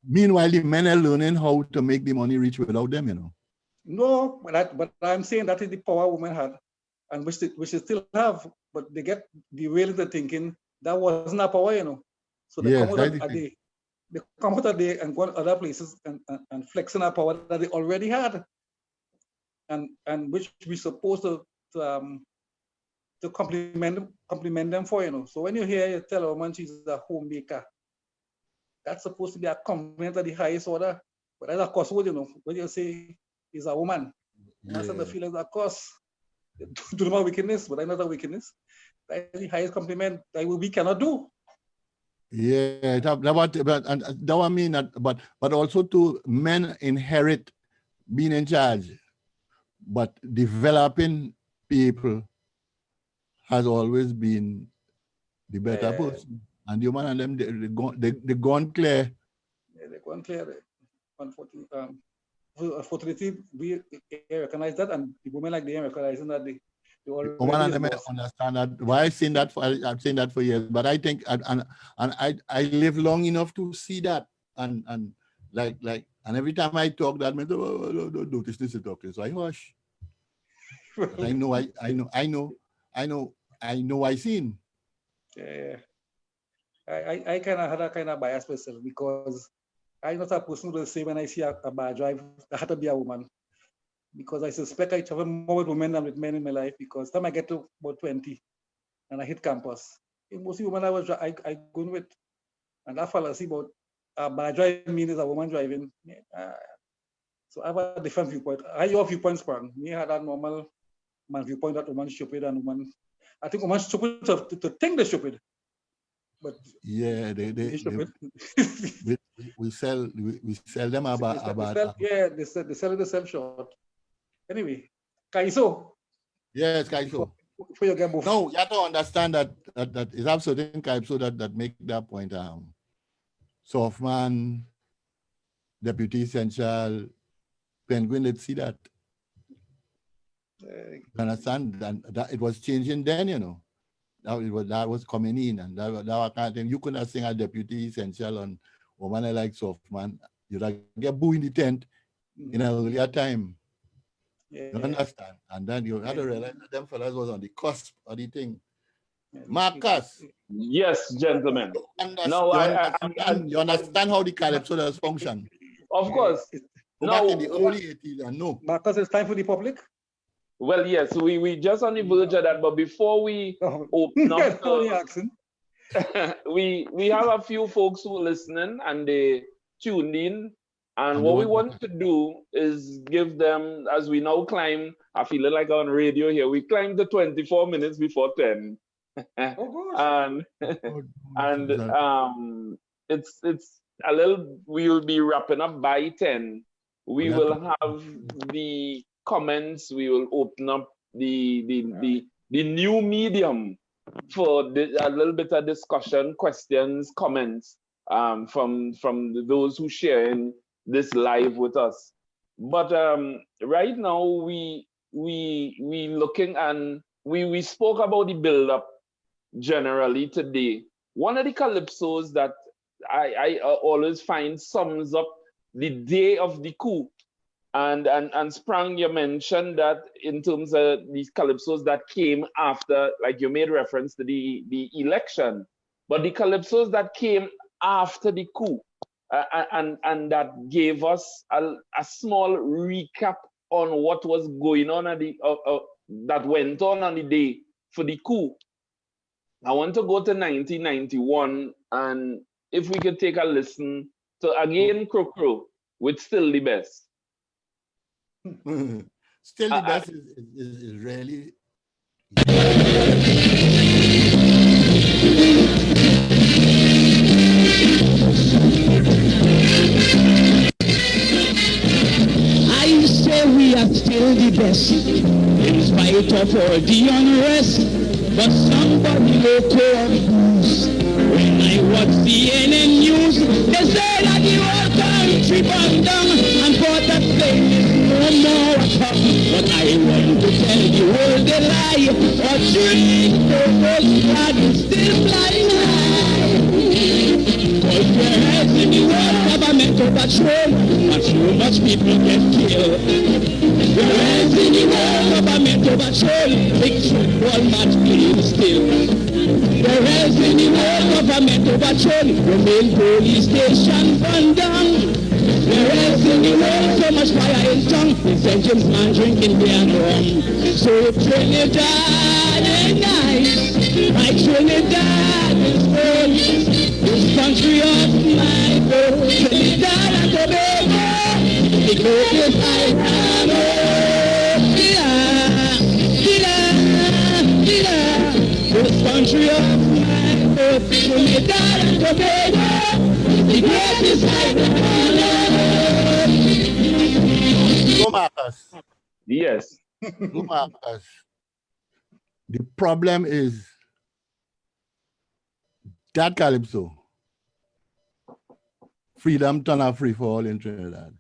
[SPEAKER 1] meanwhile, the men are learning how to make the money reach without them, you know.
[SPEAKER 5] No, but I'm saying that is the power women had, and which they still have, but they get derailed into thinking that wasn't a power, you know. So they come out a day and go to other places and flexing our power that they already had, and which we supposed to compliment them for, you know. So when you hear you tell a woman she's a homemaker, that's supposed to be a compliment of the highest order. But that's a cuss word, you know. When you say is a woman, that's not the feeling of course. Do my wickedness, but I'm not a wickedness. That's the highest compliment that we cannot do.
[SPEAKER 1] Yeah, that I mean, but also to men inherit being in charge, but developing people has always been the better person. And the woman and them, they gone clear.
[SPEAKER 5] Yeah, they gone clear. Unfortunately, we recognize that, and the women like they recognizing that the
[SPEAKER 1] woman and them understand that. Why I'm saying that for years, but I think and I live long enough to see that, and every time I talk that means don't notice this is talking, so I hush. But I know I seen.
[SPEAKER 5] Yeah, I kind of had a kind of bias myself, because I'm not a person who will say when I see a bar drive, I had to be a woman. Because I suspect I travel more with women than with men in my life, because time I get to about 20 and I hit campus, mostly women I go with. And that fallacy about a bar drive means a woman driving. So I have a different viewpoint. I have your viewpoint, Sprang. Me had that normal man viewpoint that woman stupid and woman. I think woman stupid to think they're stupid. But
[SPEAKER 1] yeah, we sell them about
[SPEAKER 5] yeah, they sell themselves short. Anyway, Kaiso.
[SPEAKER 1] Yes, Kaiso.
[SPEAKER 5] For your game.
[SPEAKER 1] No, you have to understand that it's absolutely Kaiso that make that point. Softman, Deputy Essential, Penguin, let's see that. You understand that it was changing then, you know. That was coming in, and that kind of thing. You couldn't sing a Deputy Essential on woman like Softman. You'd get boo in the tent in an earlier time.
[SPEAKER 5] Yeah.
[SPEAKER 1] You understand? And then you had to realize that them fellas was on the cusp of the thing. Marcus.
[SPEAKER 3] Yes, gentlemen.
[SPEAKER 1] You understand how the calypso does function?
[SPEAKER 3] Of course.
[SPEAKER 1] Back in the early 80s, and no.
[SPEAKER 5] Marcus, it's time for the public.
[SPEAKER 3] Well, yes, we just on the verge of that, but before we open up, we have a few folks who are listening and they tuned in And what we want to do is give them, as we now climb, I feel like on radio here, we climb to 24 minutes before 10. And it's a little, we'll be wrapping up by 10. We will have the comments, we will open up the new medium for a little bit of discussion, questions, comments from those who share in this live with us. But right now we looking, and we spoke about the build-up generally today. One of the calypsos that I always find sums up the day of the coup. And Sprang, you mentioned that in terms of these calypsos that came after, like you made reference to the election, but the calypsos that came after the coup, and that gave us a small recap on what was going on at that went on the day for the coup. I want to go to 1991, and if we could take a listen to again Crow with Still the Best.
[SPEAKER 1] Still the best is really.
[SPEAKER 6] I say we are still the best, in spite of all the unrest. But somebody local of booze. When I watch CNN news, they say that the whole country burned down and for that place is no more a come. But I want to tell the world a lie. A dream purpose flag is still flying high. Cause there has in the world governmental patrol much people get killed. There has in the world governmental patrol, big football match playing still. There has in the world governmental patrol, the main police station burned down. There is in the world so much fire in town, the St. James man drinking beer and rum. So Trinidad is nice, like Trinidad is good. This country of my birth, Trinidad and Tobago, the greatest island. This country of my birth, Trinidad and Tobago, the greatest island.
[SPEAKER 1] Go Marcus.
[SPEAKER 3] Yes.
[SPEAKER 1] Go Marcus. The problem is that calypso, freedom turn free for all in Trinidad,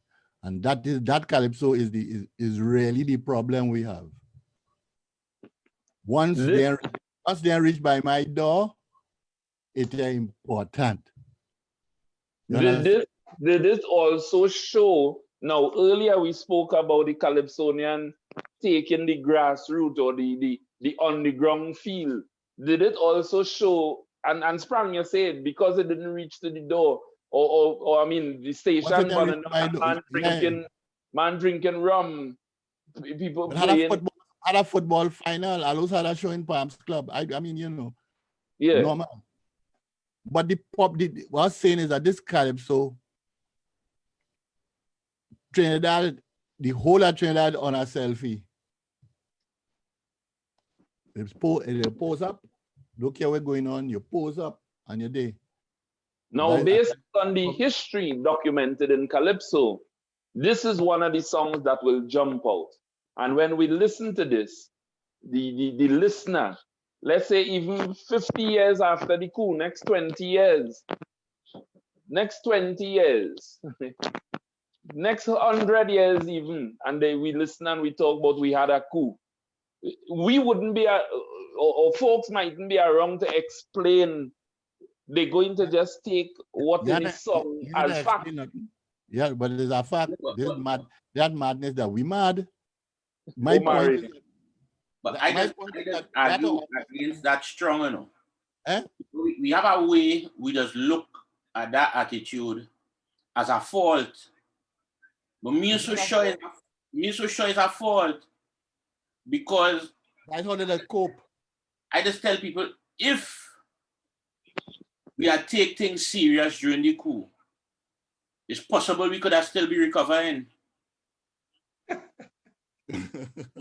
[SPEAKER 1] and that calypso is really the problem we have. Once they reach by my door, it is important.
[SPEAKER 3] Did this also show? Now, earlier we spoke about the Calypsonian taking the grassroots or the underground feel. Did it also show, and Sprang, you said, because it didn't reach to the door, or I mean, the station, man drinking rum, people playing.
[SPEAKER 1] Had a football final, I also had a show in Palms Club. I mean, you know,
[SPEAKER 3] yeah.
[SPEAKER 1] Normal. But what I was saying is that this calypso, Trinidad, the whole of Trinidad on a selfie. You pose up, look here what's going on, you pose up and you're there.
[SPEAKER 3] Now, based on the history documented in Calypso, this is one of the songs that will jump out. And when we listen to this, the listener, let's say even 50 years after the coup, next 20 years, next 100 years even, and we listen and we talk about we had a coup. We wouldn't be, or folks mightn't be around to explain. They're going to just take what in the song as fact.
[SPEAKER 1] Yeah, but it's a fact. That madness that we mad. My
[SPEAKER 3] Omari.
[SPEAKER 1] point is,
[SPEAKER 4] but I just argue against that strong, you know.
[SPEAKER 1] Eh?
[SPEAKER 4] We have a way we just look at that attitude as a fault. But me so sure it's a fault because
[SPEAKER 1] I thought it a cope.
[SPEAKER 4] I just tell people if we are take things serious during the coup, it's possible we could have still be recovering.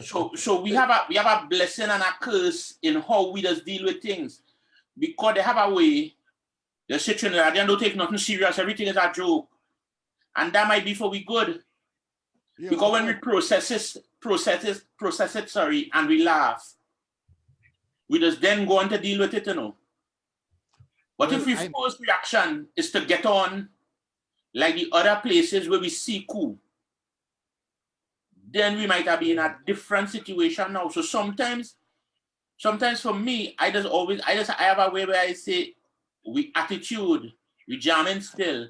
[SPEAKER 4] So we have a blessing and a curse in how we just deal with things. Because they have a way, they sit in there, they don't take nothing serious, everything is a joke. And that might be for we good. Yeah, because when we process it, sorry, and we laugh, we just then go on to deal with it, you know. But if your first reaction is to get on, like the other places where we see Coup, then we might have been in a different situation now. So sometimes for me, I have a way where I say, we jamming still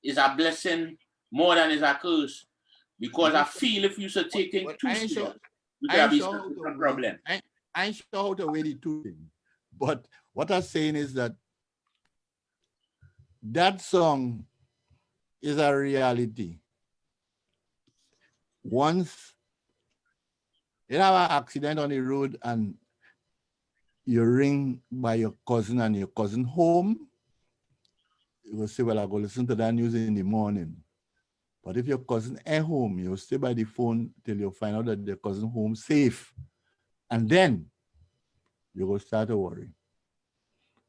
[SPEAKER 4] is a blessing more than is a curse. Because I feel if you should take things too serious, we could have a problem.
[SPEAKER 1] I ain't sure how to weigh the two things. But what I'm saying is that song is a reality. Once you have an accident on the road and you ring by your cousin and your cousin home, you will say, well, I'll go listen to that news in the morning. But if your cousin at home, you stay by the phone till you find out that your cousin home safe. And then you will start to worry.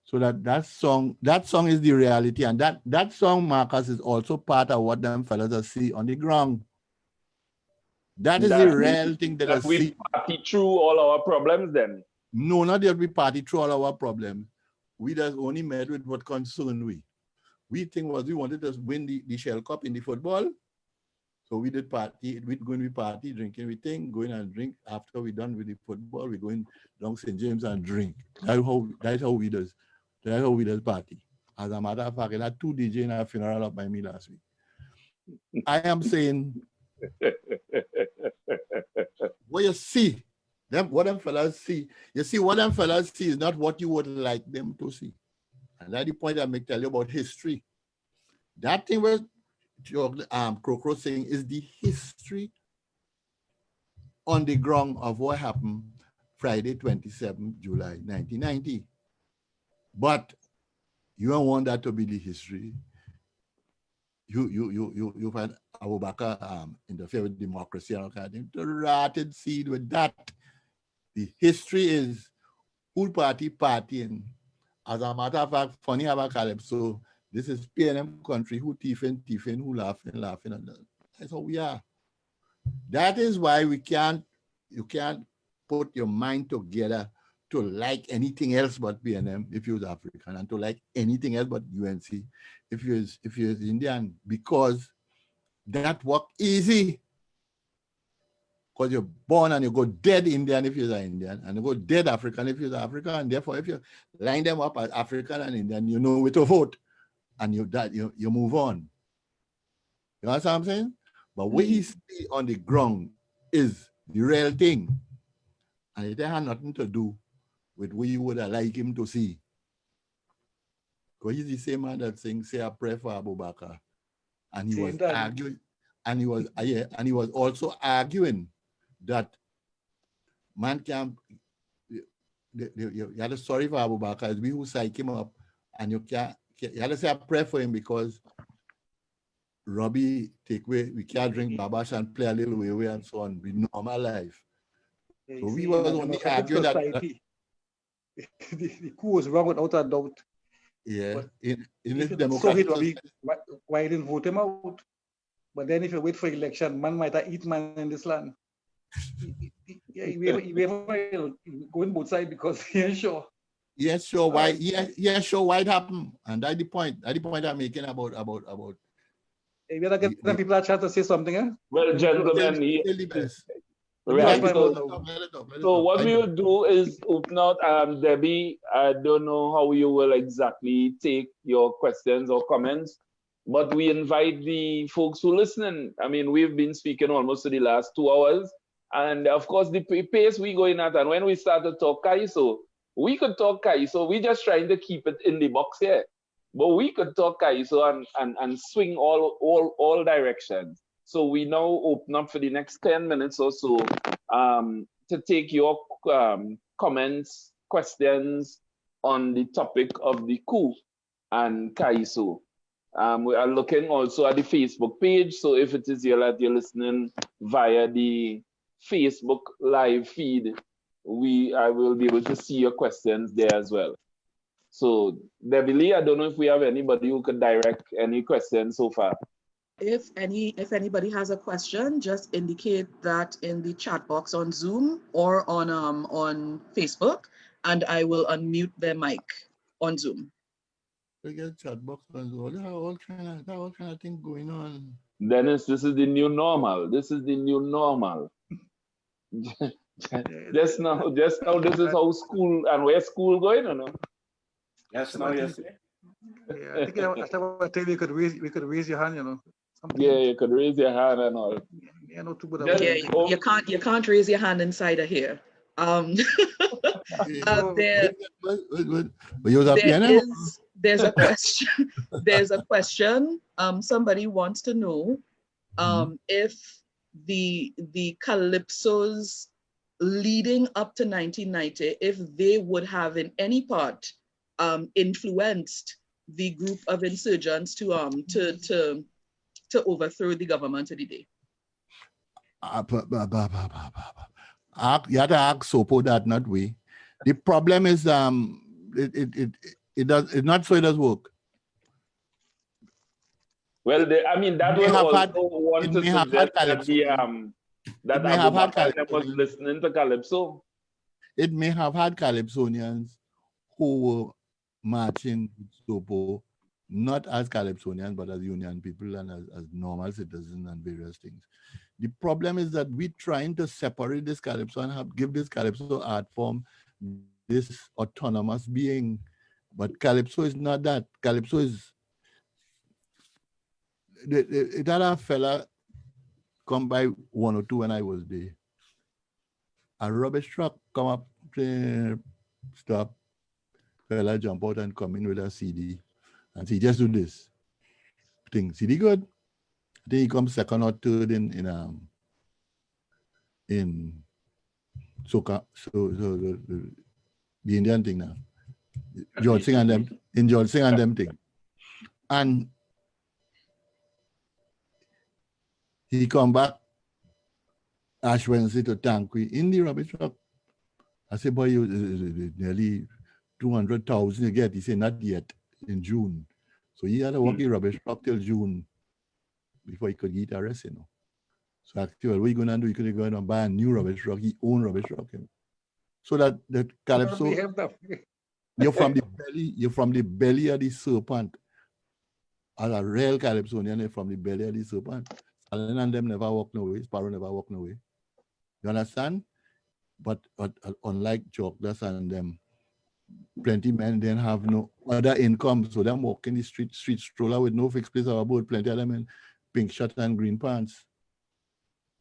[SPEAKER 1] So that song is the reality. And that song, Marcus, is also part of what them fellas are see on the ground. That is the real thing that I see.
[SPEAKER 3] We party through all our problems then?
[SPEAKER 1] No, not that we party through all our problems. We just only met with what concerned we. We think was we wanted to win the Shell Cup in the football. So we did party, we're going to be party, drinking, we think, going and drink. After we're done with the football, we're going down St. James and drink. That's how we does party. As a matter of fact, I had 2 DJ in a funeral up by me last week. I am saying, what you see, what them fellas see, you see what them fellas see is not what you would like them to see. And that's the point I make tell you about history. That thing was Crocro saying is the history on the ground of what happened Friday, 27 July, 1990. But you don't want that to be the history. You find Abu Bakr interfere with democracy and all kind of thing. The rotted seed with that. The history is whole party partying. As a matter of fact, funny about Calypso, this is PNM country, who thiefing, who laughing. And that's how we are. That is why you can't put your mind together to like anything else but PNM if you're African, and to like anything else but UNC if you're Indian, because that work easy. Because you're born and you go dead Indian if you're an Indian, and you go dead African if you're African, and therefore if you line them up as African and Indian, you know where to vote. And you move on. You know what I'm saying? But what he see on the ground is the real thing. And it had nothing to do with what you would have liked him to see. Because he's the same man that say a prayer for Abu Bakr. And he was arguing, and he was also arguing that man can't, you had to sorry for Abu Bakr, it's we who psych him up, and you had to say a prayer for him because Robbie take away, we can't drink Babash and play a little way and so on, with normal life.
[SPEAKER 5] Yeah,
[SPEAKER 1] so we was only arguing that
[SPEAKER 5] the coup was wrong without a doubt.
[SPEAKER 1] Yeah,
[SPEAKER 5] but
[SPEAKER 1] in
[SPEAKER 5] this democratic, why didn't vote him out? But then if you wait for election, man might have eat man in this land. He going both sides because he ain't sure.
[SPEAKER 1] Yes, sure. Why? Yeah, sure. Why it happened? And that's the point. That's the point I'm making about.
[SPEAKER 5] Hey, we gotta get people a chance to say something, eh?
[SPEAKER 3] Well, gentlemen, so what we will do is open out. Debbie, I don't know how you will exactly take your questions or comments, but we invite the folks who listening. I mean, we've been speaking almost to the last 2 hours, and of course the pace we going at, and when we start to talk Kaiso, we could talk Kaiso. We're just trying to keep it in the box here, but we could talk Kaiso and swing all directions. So we now open up for the next 10 minutes or so to take your comments, questions on the topic of the coup and Kaiso. We are looking also at the Facebook page. So if it is here that you're listening via the Facebook live feed, I will be able to see your questions there as well. So Debbie Lee, I don't know if we have anybody who could direct any questions so far.
[SPEAKER 2] If anybody has a question, just indicate that in the chat box on Zoom or on Facebook, and I will unmute their mic on Zoom.
[SPEAKER 1] We get chat box on Zoom. All kind of thing going on.
[SPEAKER 3] Dennis, this is the new normal. This is the new normal. just now, this is how school and where school going, you know.
[SPEAKER 4] Yes, now yes.
[SPEAKER 5] Yeah, I think I tell you we could raise your hand, you know.
[SPEAKER 3] Yeah, you could raise your hand and all.
[SPEAKER 5] Yeah, no too bad.
[SPEAKER 2] You can't raise your hand inside of here. There's a question. There's a question. Somebody wants to know if the calypsos leading up to 1990, if they would have in any part influenced the group of insurgents to overthrow the government of the day.
[SPEAKER 1] You have to ask Sopo that, not we. The problem is it does work.
[SPEAKER 3] Well, I mean that was also want to suggest that Abu Bakr was listening to Calypso.
[SPEAKER 1] It may have had Calypsonians who were marching with Sopo, not as Calypsonians, but as Union people and as normal citizens and various things. The problem is that we're trying to separate this Calypso and give this Calypso art form this autonomous being. But Calypso is not that. Calypso is... It had a fella come by 102 when I was there. A rubbish truck come up, stop, fella jump out and come in with a CD. And he just do this thing. CD good? Then he comes second or third in soca, so the Indian thing now. George Singh and them thing. And he come back Ash Wednesday to Tanqui in the rubbish truck. I said, boy, you nearly 200,000 you get. He said, not yet, in June. So he had to work the rubbish truck till June before he could get arrested, you know. So I said, well, what are you going to do? You could go and buy a new rubbish truck, his own rubbish truck. You know? So that Calypso, you're from the belly of the serpent. As a real Calypsonian, you're from the belly of the serpent. Stalin and them never walk no way, Sparrow never walk no way. You understand? But unlike Chokdas and them, plenty men then have no other income, so them walking the street stroller with no fixed place of abode. Plenty of them in pink shirt and green pants.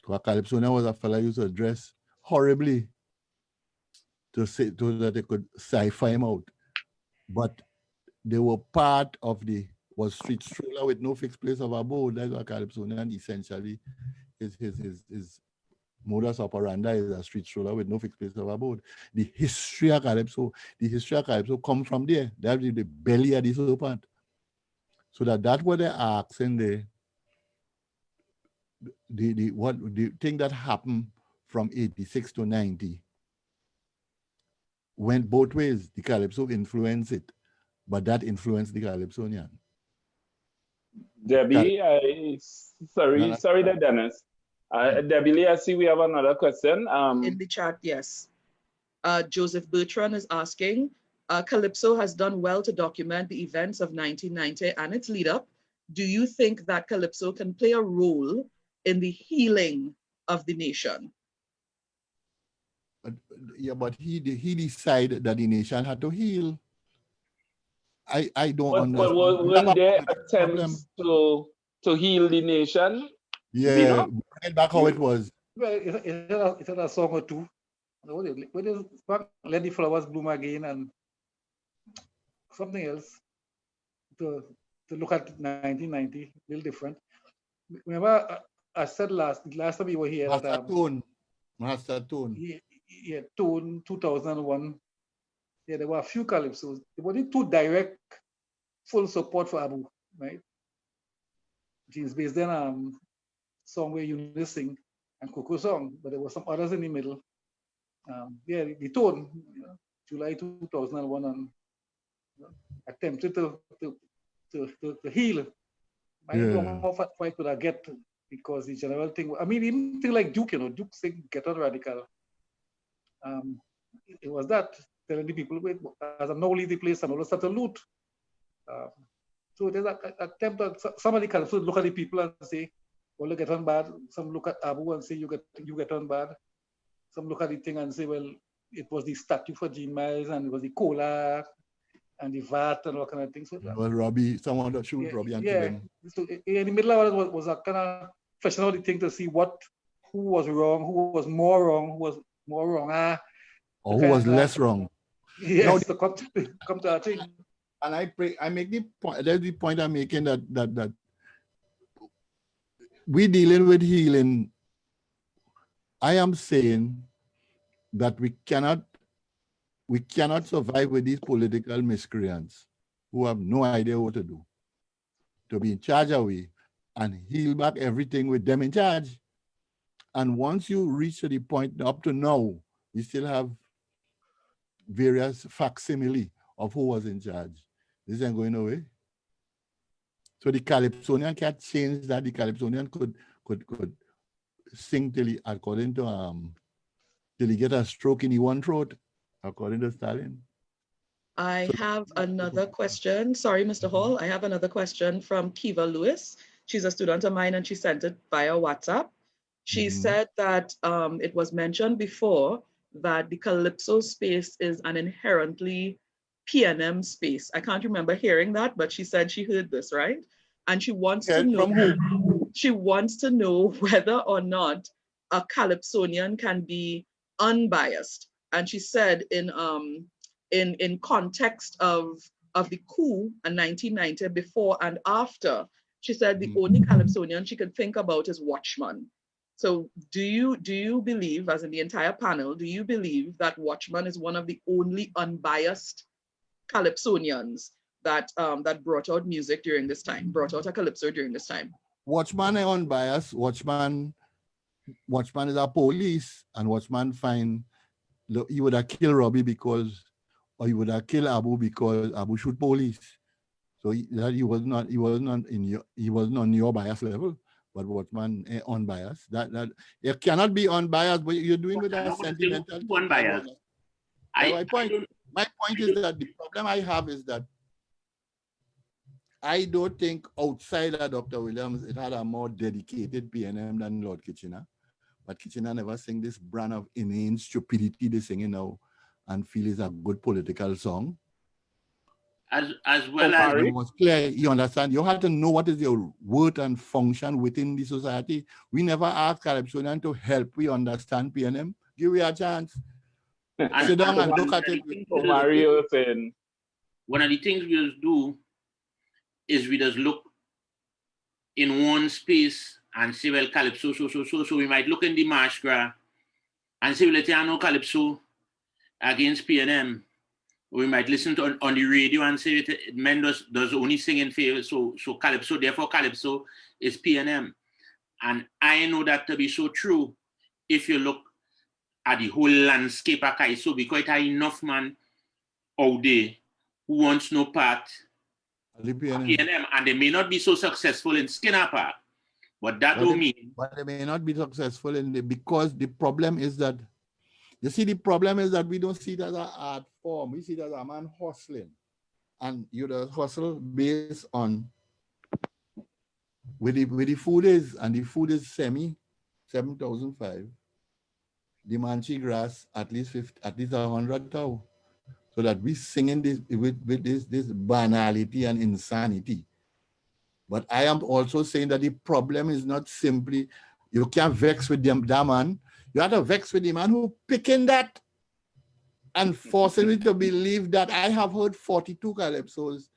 [SPEAKER 1] So Calypsonian was a fella used to dress horribly so that they could sci-fi him out. But they were part of was street stroller with no fixed place of abode. That's what Calypsonian essentially his modus operandi is a street stroller with no fixed place of abode. The history of Calypso comes from there. That's the belly of the serpent. So that's what they're asking the thing that happened from 86 to 90 went both ways. The Calypso influenced it, but that influenced the Calypsonian.
[SPEAKER 3] Debbie, sorry there, Dennis. Debbie Lee, I see we have another question.
[SPEAKER 2] In the chat, yes. Joseph Bertrand is asking, Calypso has done well to document the events of 1990 and its lead up. Do you think that Calypso can play a role in the healing of the nation?
[SPEAKER 1] Yeah, but he decided that the nation had to heal. I don't understand.
[SPEAKER 3] But weren't there attempts to heal the nation?
[SPEAKER 1] Yeah, bring back how it was.
[SPEAKER 5] Well, it's a song or two. When is Let the Flowers Bloom Again and something else to look at 1990, a little different. Remember, I said last time we were here
[SPEAKER 1] Master Tone.
[SPEAKER 5] Yeah, Tone 2001. Yeah, there were a few Calypsos. There were two direct full support for Abu, right? James Bass then song where Eunice sing and Coco song, but there were some others in the middle. Yeah, the tone, July 2001, and attempted to heal. I don't know how far I could get, because the general thing, I mean, even thing like Duke, Duke saying get on radical. It was that telling the people, wait, as I now leave the place, and all start to loot. So there's an attempt that somebody can look at the people and say, well, you get on bad. Some look at Abu and say you get on bad. Some look at the thing and say, well, it was the statue for Jean Miles, and it was the cola and the VAT and all kind of things. So
[SPEAKER 1] well, Robbie, someone that shoot Robbie and kill him.
[SPEAKER 5] So in the middle of it was a kind of fleshing out the thing to see who was wrong, who was more wrong,
[SPEAKER 1] or who was less wrong.
[SPEAKER 5] Yes, now, to come to our thing.
[SPEAKER 1] And I make the point. That's the point I'm making, that we dealing with healing. I am saying that we cannot survive with these political miscreants who have no idea what to do, to be in charge away and heal back everything with them in charge. And once you reach to the point up to now, we still have various facsimile of who was in charge. This ain't going away. So the Calypsonian can't change that. The Calypsonian could sing till he, according to till he get a stroke in the one throat, according to Stalin.
[SPEAKER 2] I have another question. Sorry, Mr. Hall. I have another question from Kiva Lewis. She's a student of mine and she sent it via WhatsApp. She said that it was mentioned before that the Calypso space is an inherently PNM space. I can't remember hearing that, but she said she heard this, right? And she wants to know
[SPEAKER 1] from who?
[SPEAKER 2] She wants to know whether or not a Calypsonian can be unbiased. And she said in context of the coup in 1990, before and after, she said the only Calypsonian she could think about is Watchman. So do you believe, as in the entire panel, do you believe that Watchman is one of the only unbiased Calypsonians that brought out music during this time, brought out a Calypso during this time?
[SPEAKER 1] Watchman is unbiased. Watchman is a police, and Watchman find he would have killed Robbie because, or he would have killed Abu because Abu shoot police. So he wasn't on your bias level. But Watchman unbiased. That it cannot be unbiased, but you're doing with that sentimental.
[SPEAKER 4] Unbiased.
[SPEAKER 1] My point is that the problem I have is that I don't think outside of Dr. Williams it had a more dedicated PNM than Lord Kitchener. But Kitchener never sing this brand of inane stupidity they singing now and feel is a good political song.
[SPEAKER 4] As well as
[SPEAKER 1] it was clear, you understand, you have to know what is your worth and function within the society. We never asked Calypsonian to help we understand PNM. Give me a chance. Sit down and look at it.
[SPEAKER 3] Omari was saying,
[SPEAKER 4] one of the things we just do is we just look in one space and say, well, Calypso, so we might look in the Marshgra and say, well, let's say, no Calypso against PNM. We might listen to on the radio and say men does only sing in favor, so Calypso, therefore Calypso is PNM. And I know that to be so true if you look at the whole landscape of Kaiso, because it has enough man out there who wants no part of PNM, and they may not be so successful in Skinner Park, but that don't mean.
[SPEAKER 1] But they may not be successful because the problem is that, you see, the problem is that we don't see it as an art form. We see it as a man hustling. And you just hustle based on where the food is, and the food is 7,005. The manchi grass at least 100,000. So that we singing this with this banality and insanity. But I am also saying that the problem is not simply you can't vex with them, that man. You have to vex with the man who picking that and forcing me to believe that I have heard 42 Calypsos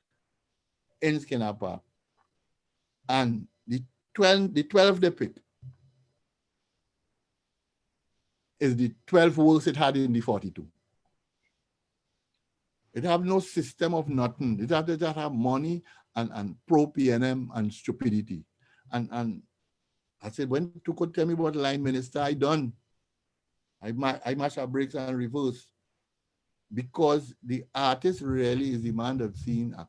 [SPEAKER 1] in Skinner Park. And the 12 they pick is the 12 works it had in the 42. It have no system of nothing. It have to just have money and pro PNM and stupidity. And I said, when Tuko tell me about line minister, I done. I mash our brakes and reverse. Because the artist really is the man that's seen a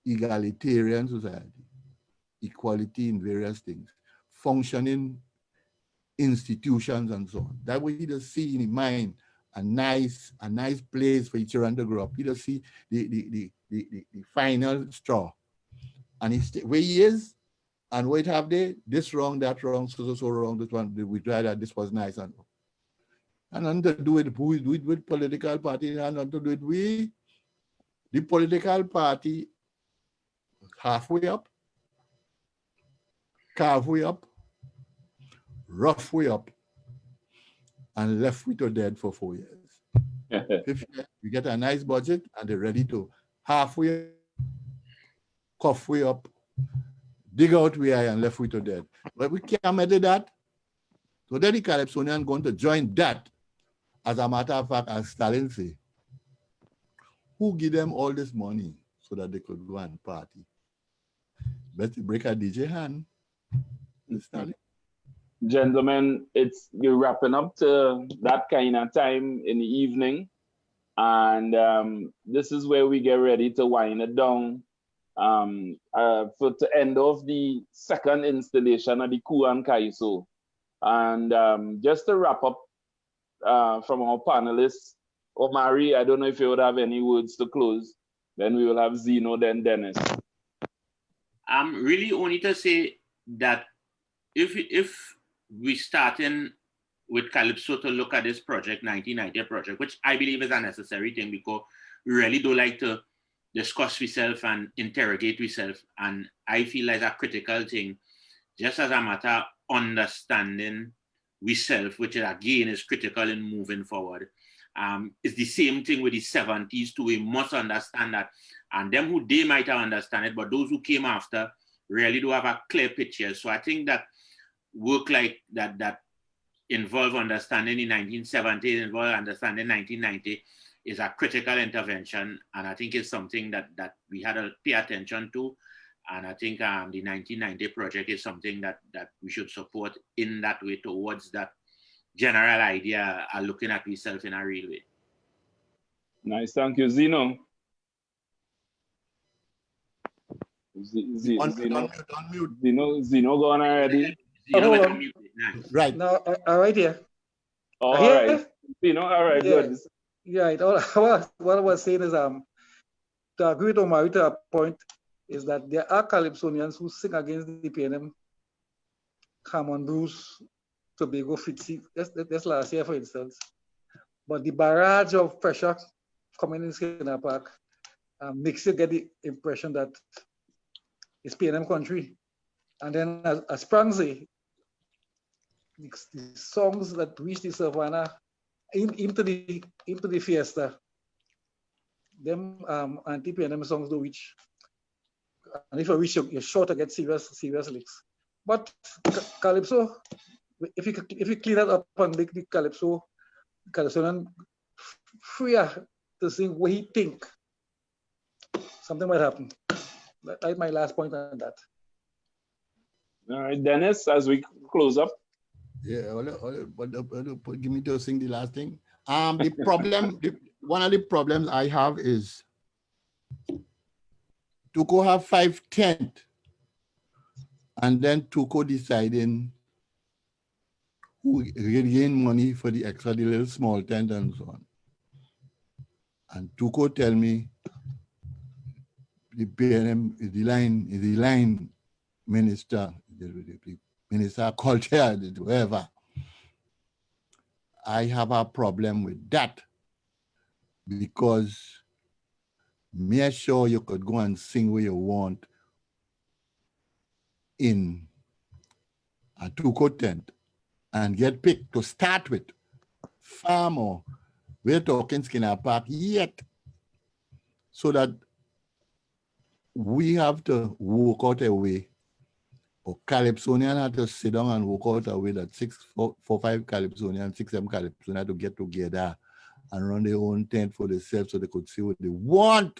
[SPEAKER 1] egalitarian society, equality in various things, functioning institutions and so on. That way he does see in his mind a nice place for each other to grow up. He does see the final straw. And where he is and what have they, this wrong, that wrong, so wrong, this one, we tried that, this was nice. And nothing to do with who do it with political party, and nothing to do with the political party halfway up, halfway up, rough way up, and left with to dead for 4 years. 5 years, we get a nice budget and they're ready to halfway, cough way up, dig out way and left with to dead. But we can't measure that. So then the Calypsonian going to join that. As a matter of fact, as Stalin say, who give them all this money so that they could go and party? Best break a DJ hand. Stalin.
[SPEAKER 3] Gentlemen, you're wrapping up to that kind of time in the evening. And this is where we get ready to wind it down. To end off the second installation of the Coup and Kaiso. And just to wrap up from our panelists, Omari, I don't know if you would have any words to close. Then we will have Zeno, then Dennis.
[SPEAKER 4] Really only to say that if we starting with Calypso to look at this project, 1990 project, which I believe is a necessary thing because we really do like to discuss ourselves and interrogate ourselves. And I feel like a critical thing, just as a matter of understanding ourselves, which again is critical in moving forward. It's the same thing with the 70s too. We must understand that. And them who they might have understand it, but those who came after really do have a clear picture. So I think that work like that involve understanding in 1970, involve understanding 1990 is a critical intervention. And I think it's something that we had to pay attention to. And I think the 1990 project is something that we should support in that way towards that general idea of looking at ourselves in a real way.
[SPEAKER 3] Nice, thank you, Zeno. Zeno gone already.
[SPEAKER 1] Right.
[SPEAKER 5] No, all right, yeah.
[SPEAKER 3] All right. Zeno, all right,
[SPEAKER 5] yeah.
[SPEAKER 3] good.
[SPEAKER 5] Yeah, what I was saying is to agree with Omari to a point is that there are Calypsonians who sing against the PNM, Cameron Bruce, Tobago, Fitzy, that's last year, for instance. But the barrage of pressure coming in Skinner Park makes you get the impression that it's PNM country. And then as Sprangalang, the songs that reach the Savannah into the fiesta, them anti-PNM songs do reach. And if you reach, you're sure to get serious licks. But Calypso, if you clean that up and make the Calypsonian freer to sing what he think, something might happen. That's my last point on that.
[SPEAKER 3] All right, Dennis, as we close up.
[SPEAKER 1] Yeah, give me to sing the last thing. The problem, one of the problems I have is Tuko have 5/10, and then Tuko deciding who gain money for the extra, the little small tent and so on. And Tuko tell me the PNM is the line minister, the minister of culture, whatever. I have a problem with that because me sure you could go and sing where you want in a Tuko tent and get picked to start with. Far more. We're talking Skinner Park yet. So that we have to work out a way, or Calypsonian have to sit down and work out a way that 5 Calypsonian, 6 Calypsonian to get together and run their own tent for themselves so they could see what they want.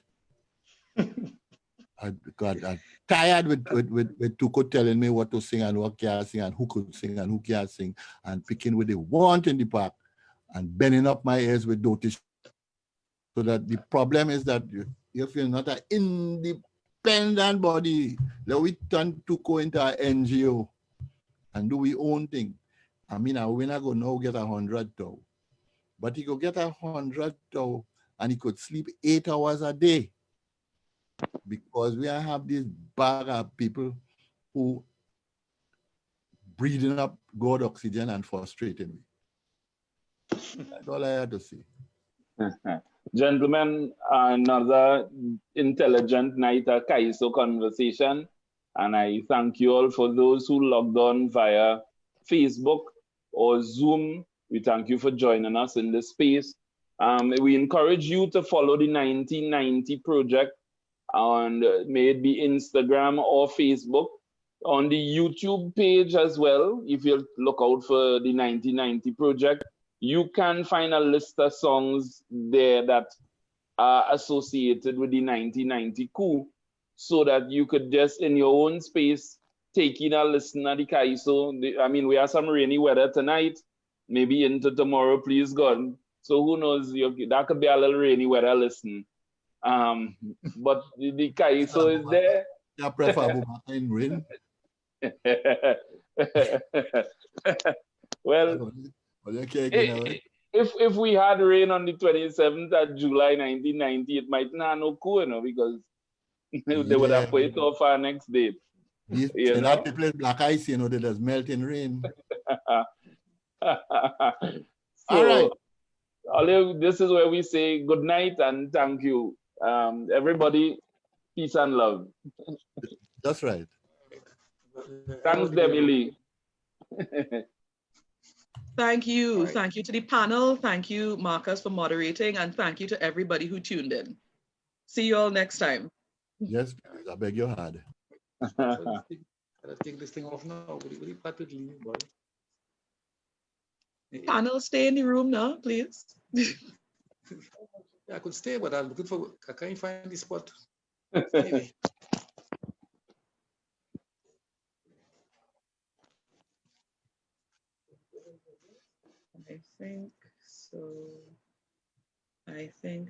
[SPEAKER 1] got tired with Tuko telling me what to sing and what can't sing and who could sing and who can't sing and picking what they want in the park and bending up my ears with dotish. So that the problem is that if you're not an independent body, then we turn Tuko into an NGO and do we own thing. I mean, we're not going to now get 100 though, but he could get 100 though and he could sleep 8 hours a day. Because we have this bag of people who breathing up God oxygen and frustrating me. That's all I had to say.
[SPEAKER 3] Gentlemen, another intelligent night at Kaiso conversation. And I thank you all for those who logged on via Facebook or Zoom. We thank you for joining us in this space. We encourage you to follow the 1990 project on may it be Instagram or Facebook, on the YouTube page as well. If you look out for the 1990 project, you can find a list of songs there that are associated with the 1990 coup, so that you could just in your own space take in a listen at the Kaiso. I mean, we have some rainy weather tonight, maybe into tomorrow, please God. So who knows, that could be a little rainy weather listen. But the Kaiso is there.
[SPEAKER 1] I prefer in rain.
[SPEAKER 3] Well, if we had rain on the 27th of July 1990, it might not no cool, you know, because they would have put it off our next date.
[SPEAKER 1] That people black ice, you know, they just melt in rain.
[SPEAKER 3] So, all right. This is where we say good night and thank you. Everybody, peace and love.
[SPEAKER 1] That's right.
[SPEAKER 3] Thanks, Debbie Lee.
[SPEAKER 2] Thank you. Right. Thank you to the panel. Thank you, Marcus, for moderating. And thank you to everybody who tuned in. See you all next time.
[SPEAKER 1] Yes, I beg your pardon.
[SPEAKER 5] I'll take this thing off now.
[SPEAKER 2] Panel, stay in the room now, please.
[SPEAKER 5] I could stay, but I'm looking for, I can't find the spot. Anyway.
[SPEAKER 2] I think so. I think